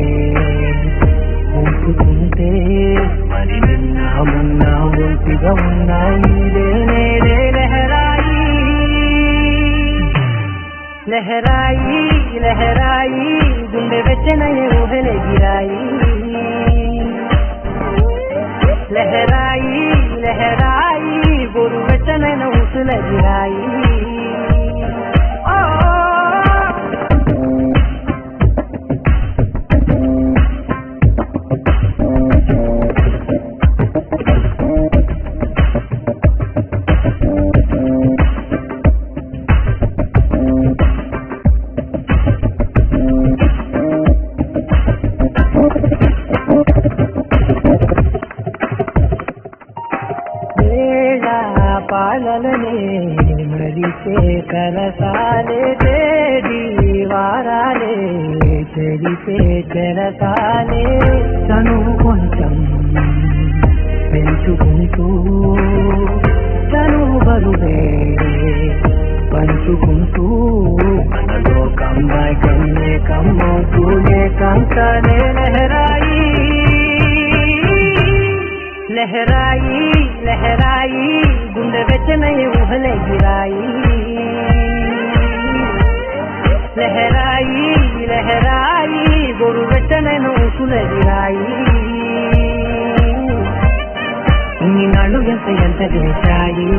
Speaker 9: ఉంపుతుంటే మరి నిన్న మొన్న ఒంటిగా ఉన్నాయి నేనే లహరాయి లహరాయి లహరాయి గుండె వెచ్చనయ్యే ఊహలే గిరాయి లహరాయి లహరాయి గోరు వెచ్చనైన ఊసుల గిరాయి పాలనే మరిచే కరసాలే తేది వారాలే చెరిపే చెరసాలే తను కొంచెం పెంచుకుంటూ తను బరువే పంచుకుంటూ మనలో కమ్మాయి కమ్మే కమ్మవుతూనే కంకనే లహరాయి లహరాయి లహరాయి గుండె వెచ్చనయ్యే ఊహలే గిరాయి లహరాయి లహరాయి గోరు వెచ్చనైన ఊసుల గిరాయి ఇన్ని నాళ్ళు ఎంత ఎంత చేశాయి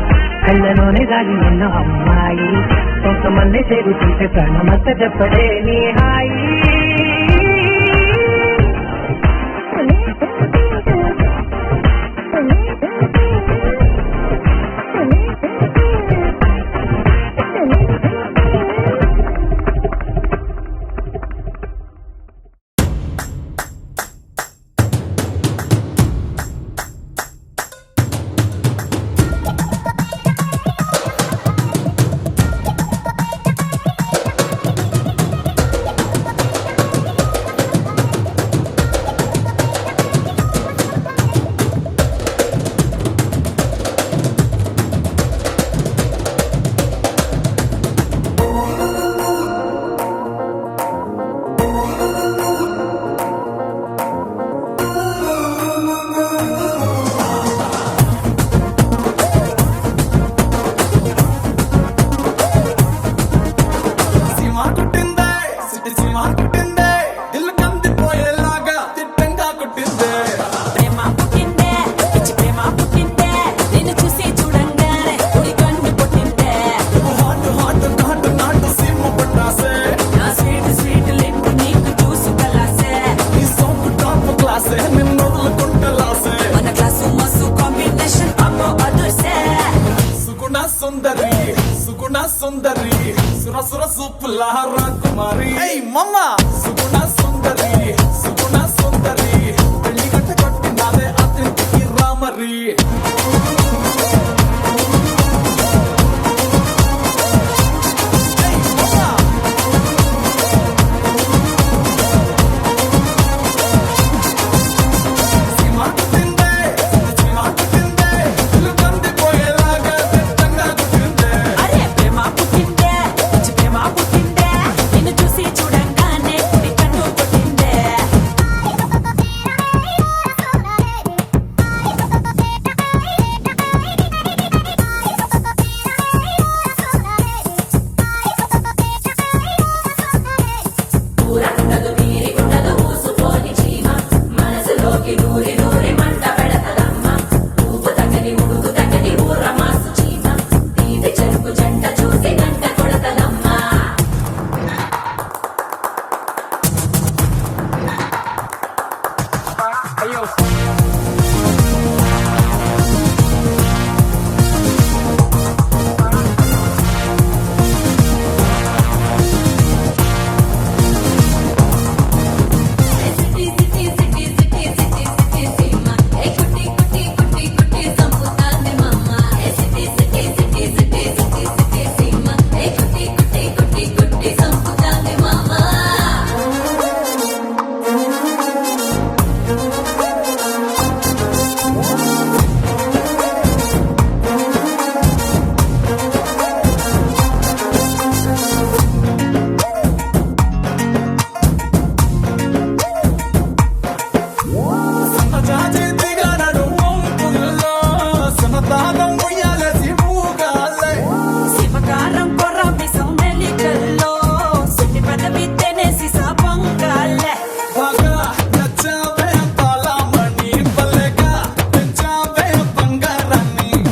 Speaker 9: కళ్ళలోనే దాగి ఉన్న అమ్మాయి కొంతమంది చేరుతుంటే ప్రాణమంత చెప్పలేని హాయి
Speaker 2: సూపుల రాకుమారి మమ్మ సుగుణ సుందరి సుగుణ సుందరి పెళ్లి గట్ట కొట్టినాదే అతిథికి రామరి
Speaker 1: అరే ప్రేమ పుట్టిందే పిచ్చి ప్రేమ పుట్టిందే నిన్ను చూసి చూడంగానే నీ కన్ను కొట్టిందే ఊరకుండదు వీరికుండదు ఊసుపోని చీమ మనసులోకి నూరి నూరి మంట పెడతదమ్మ ఊపు తగ్గని ఉడుకు తగ్గని ఊర మాసు చీమ తీది చెరుకు జంట చూసి గంట కొడతదమ్మ సిటీ సిటీ సిటీ సిటీ సిటీ సిటీ సీమ ఏ కుట్టి కుట్టి కుట్టి కుట్టి సంపుతాంది మమ్మ ఏ సిటీ సిటీ సిటీ సిటీ సిటీ సిటీ సీమ ఏ కుట్టి కుట్టి కుట్టి కుట్టి సంపుతాంది మమ్మ శివకారం కొర్ర మిసం మెలికల్లో సుట్టి పదవి తెనేసి సాపంగాలే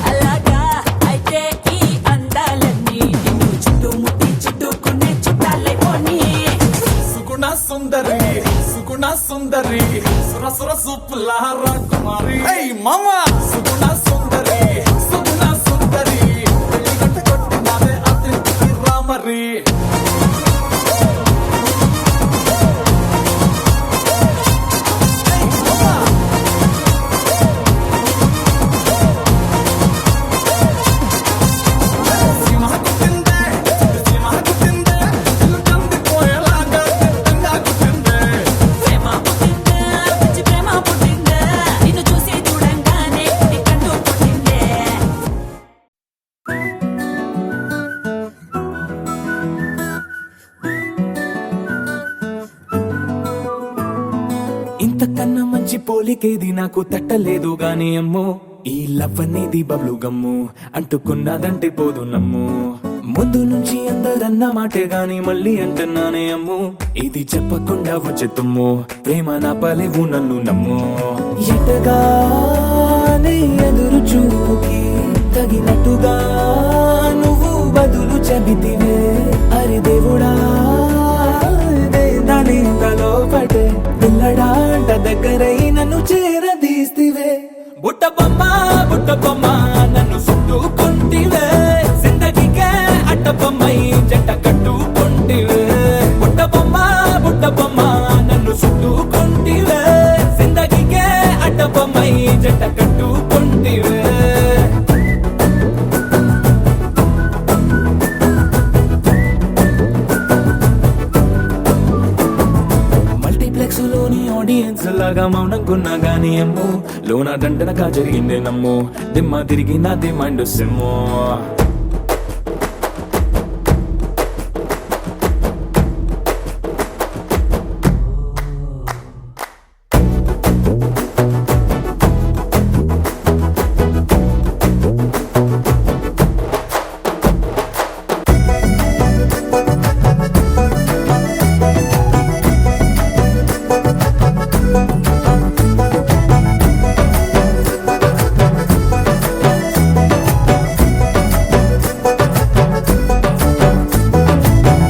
Speaker 1: అలాగా అయితే ఈ అందాలన్నీ నిన్ను చుట్టుముట్టి చుట్టుకునే చుట్టాలే పోనీ
Speaker 2: సుందరి సుగుణ సుందరి సుర సుర సూపుల రాకుమారి మమ్మ సుగుణ సుందరి సుగుణ సుందరి పెళ్లి గట్ట కొట్టినాదే అతిథికి రామరి
Speaker 1: ప్రేమ పుట్టిందే పిచ్చి ప్రేమ పుట్టిందే నిన్ను చూసి చూడంగానే నీ కన్ను కొట్టిందే
Speaker 2: ఇంతకన్నా మంచి పోలికేది నాకు తట్టలేదు గాని అమ్మో ఈ లవ్ అనేది బబ్లు గమ్ము అంటుకున్నదంటే పోదు నమ్ము ముందు నుంచి అందరన్న మాటే గాని మళ్ళీ అంటున్నానే అమ్ము ఇది చెప్పకుండా వచ్చెత్తుమ్ము ప్రేమ నా పలేవు నన్ను నమ్ము ఎటగానే ఎదురు చూకి తగినట్టుగా నువ్వు బదులు చెబితివే అరి దేవుడా దానిలో పడే పిల్లడాంట దగ్గరై నన్ను చేరదీస్తివే బుట్ట బొమ్మ నన్ను చుట్టుకుంటివే జిందగీకే అట్ట బొమ్మై జంట కట్టుకుంటివే బుట్ట బొమ్మ నన్ను చుట్టుకుంటివే జిందగీకే అట్ట బొమ్మై జంట కట్టుకుంటివే మల్టీప్లెక్స్ లోని ఆడియన్స్ లాగా మౌనంకున్నా గానీ అమ్ము లోన దండనగా జరిగిందే నమ్ము దిమ్మ తిరిగి నాది మైండ్ సిమ్ము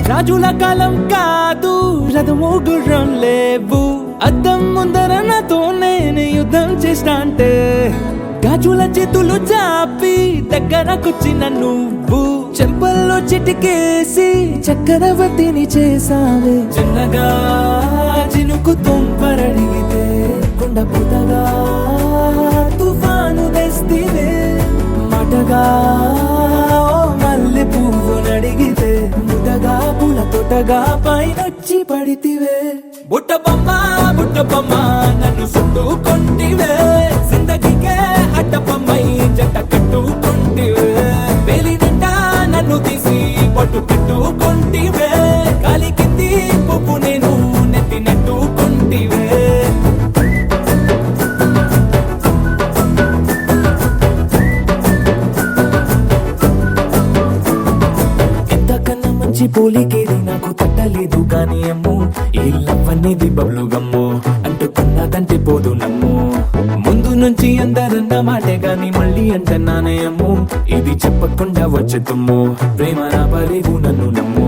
Speaker 2: రాజుల కాలం కాదు రథము గుర్రం లేవు అద్దం ముందర నాతో నేను యుద్ధం చేస్తా అంటే గాజుల చేతులు చాపి దగ్గరకొచ్చిన నువ్వు చెంపల్లో చిటికేసి చక్రవర్తిని చేసావే చిన్నగా చినుకు తుంపరడిగితే కుండ పుతగా తుఫాను తెస్తివే మటగా మల్లె పువ్వు నడిగితే ముదగా పుల తొటగా పైనొచ్చి పడితివే బుట్ట బొమ్మ నన్ను చుట్టుకొంటివే జిందగీకే అడ్డపమ్మై జంట కట్టుకొంటివే వేలి నిండా నన్ను తీసి పట్టు పెట్టుకొంటివే కాలి కింది పువ్వు నేను నెత్తి నెట్టుకొంటివే ఎంతకన్నా మంచి పోలికేది నాకు తట్టలేదు కానీ అమ్ము ఈ లవ్ అనేది బబ్లు గమ్ము అంటుకున్నదంటే పోదు నమ్ము ముందు నుంచి అందరన్న మాటే గాని మళ్ళీ అంటున్నానే అమ్ము ఇది చెప్పకుండా వచ్చే తుమ్ము ప్రేమ నా పలేవు నన్ను నమ్ము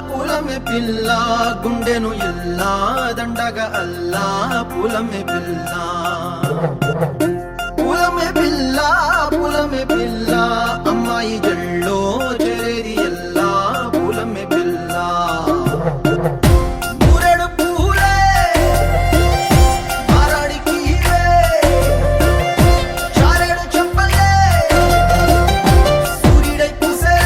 Speaker 3: పూలమే పిల్ల గుండెను ఎల్లా దండగా అల్లా పూలమే పిల్ల పూలమే పిల్ల అమ్మాయి జల్లో చేరేది ఎల్లా పూలమే పిల్ల మూరెడు పూలే మారాడికి చారెడు చెప్పలే సూర్యుడై పూసే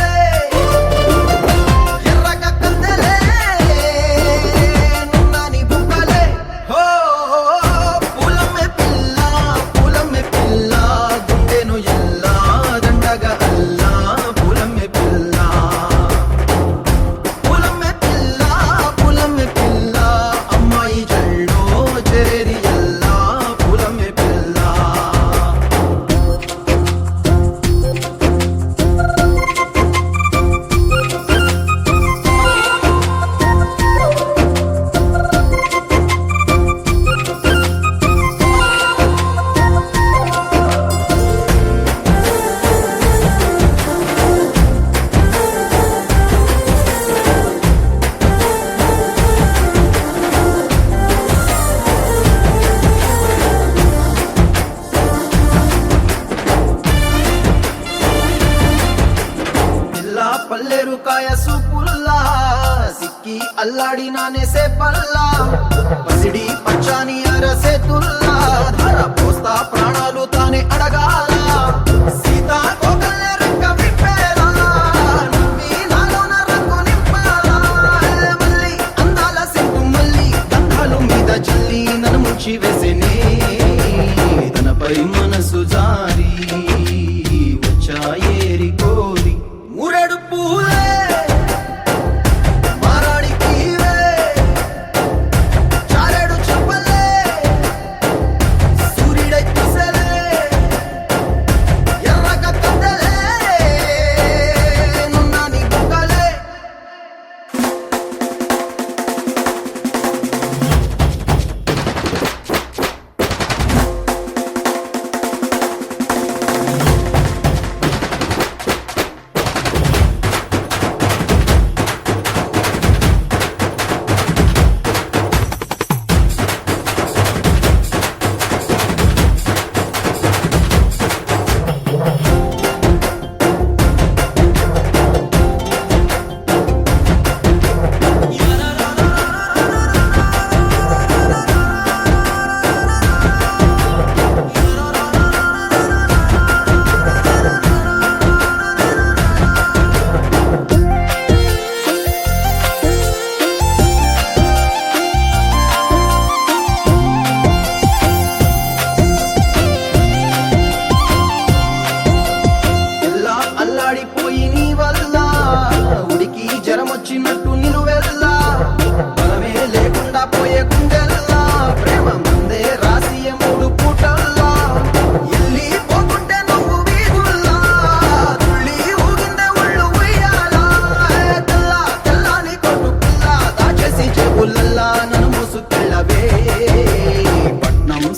Speaker 3: పల్లేరు కాయ సూపుల్లా సిక్కి అల్లాడి నానేసే పల్లా పసిడి పచ్చాని అరసే తుల్లా ధర పోస్తా ప్రాణాలు తానే అడగాల సీతా కోకల్లే రంగ విప్పేలా నమ్మి నాలోన రంగు నింపాలా మళ్ళీ అందాల సింపు మళ్ళీ గంధాలు మీద జల్లి నన్ను ముంచి వేసేనే తనపై మనసు జారి వచ్చాయేరి కోరి మూరెడు పూలే మారాడికి చారెడు చెప్పలే సూర్యుడై పూసలే ఎర్రగా కద్దలే నున్నాని బుగ్గలే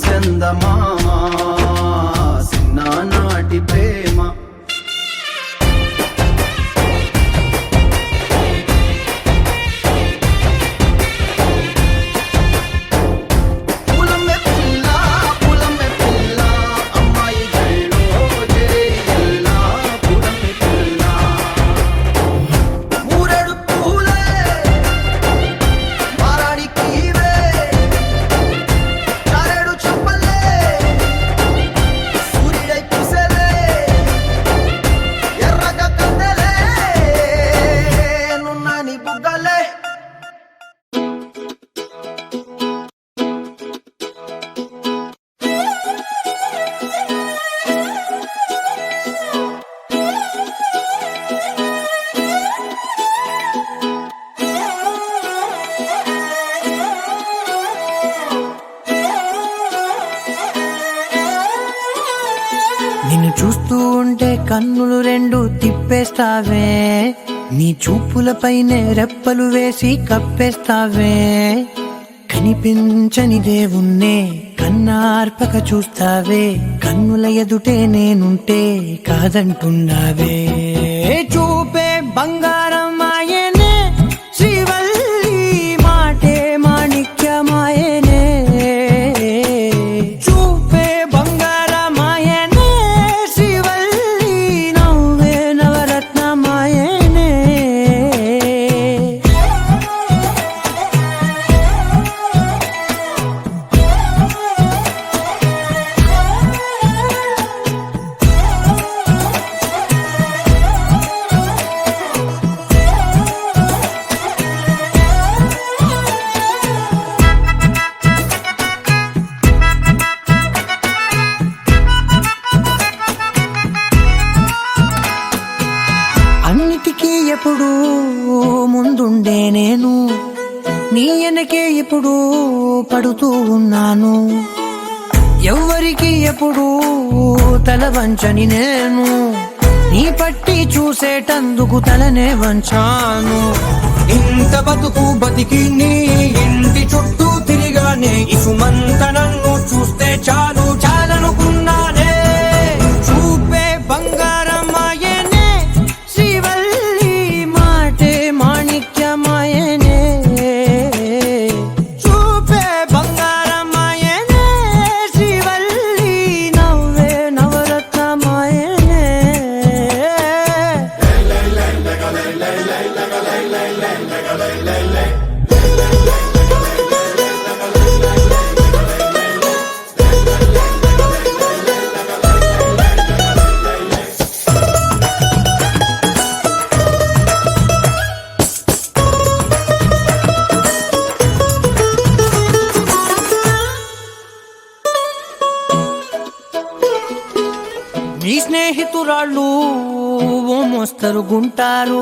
Speaker 3: చందమామ సిన్నానాటి ప్రేమ
Speaker 9: చూస్తుంటే కన్నులు రెండు తిప్పేస్తావే, నీ చూపులపైనే రెప్పలు వేసి కప్పేస్తావే. కనిపించని దేవుణ్ణే కన్నార్పక చూస్తావే, కన్నుల ఎదుటే నేనుంటే కాదంటున్నావే. చూపే బంగారం ఆయనే శ్రీవల్లి, మాటే మాణిక్యమాయనే. చూపే బంగారమాయనే శ్రీవల్లి, నవ్వే నవరత్నమాయనే. అన్నిటికీ ఎప్పుడు ముందుండే నేను, నీ వెనకే ఎప్పుడు పడుతూ ఉన్నాను. ఎవ్వరికి ఎప్పుడు తల వంచని నేను, నీ పట్టి చూసేటందుకు తలనే వంచాను.
Speaker 7: ఇంత బతుకు బతికి నీ ఇంటి చుట్టూ తిరిగానే, ఇసుమంత నన్ను చూస్తే చాలు చాలనుకున్నానే.
Speaker 9: చూపే బంగారమాయనే శ్రీవల్లి, మాటే మాణిక్యమాయనే. చూపే బంగారమాయనే శ్రీవల్లి, నవ్వే నవరత్నమాయనే. నీ స్నేహితురాళ్ళు ఓ మోస్తరు గుంటారు,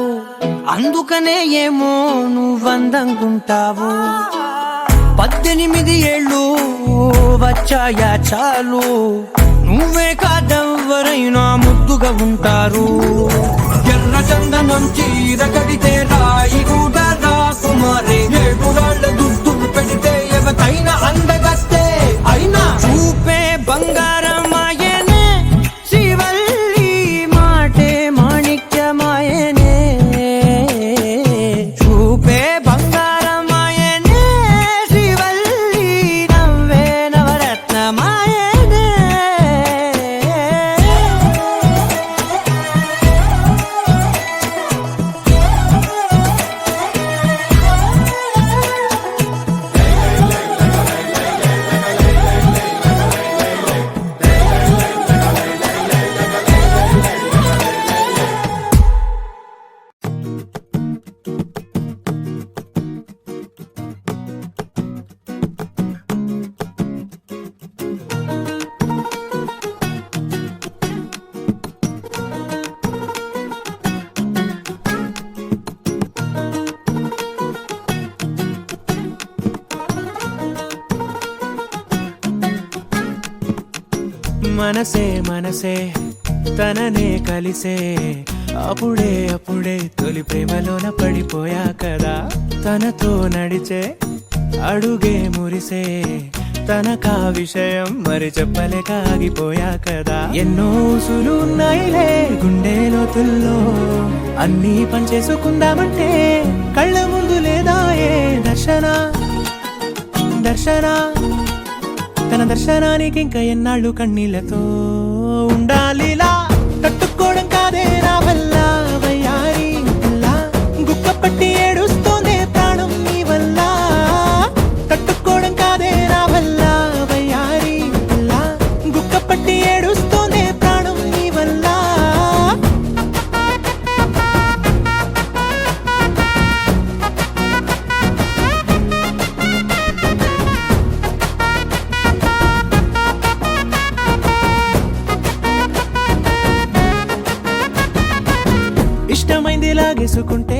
Speaker 9: అందుకనే ఏమో నువ్వందంగుంటావు. 18 ఏళ్ళు వచ్చాయా చాలు, నువ్వే కాదెవ్వరైనా ముద్దుగా ఉంటారు.
Speaker 7: ఎర్ర చందనం చీర కడితే రాయి కూడా రాకుమారే, 7 రాళ్ళ దుద్దులు పెడితే ఎవతైనా అందగస్తే అయినా.
Speaker 9: చూపే బంగారమాయనే శ్రీవల్లి, మాటే మాణిక్యమాయనే. చూపే బంగారమాయనే శ్రీవల్లి, నవ్వే నవరత్నమాయనే.
Speaker 2: మనసే మనసే తననే కలిసే, అప్పుడే అప్పుడే తొలి ప్రేమలోన పడిపోయా కదా. తనతో నడిచే అడుగే మురిసే, తనకా విషయం మరి చెప్పలేక ఆగిపోయా కదా. ఎన్నో ఊసులు ఉన్నాయిలే గుండె లోతుల్లో, అన్నీ పనిచేసుకుందామంటే కళ్ళ ముందు లేదా ఏ దర్శన దర్శన. తన దర్శనానికి ఇంకా ఎన్నాళ్ళు కన్నీళ్లతో ఉండాలిలా. తట్టుకోవడం కాదే నా వల్ల వయ్యారి పిల్ల, గుక్క పట్టి ఏడుస్తోందే ప్రాణం నీ వల్ల. తట్టుకోవడం కాదే నా వల్ల వయ్యారి పిల్ల, గుక్క పట్టి ఏడుస్తోందే ప్రాణం నీ వల్ల. ఇష్టమైంది లాగేసుకుంటే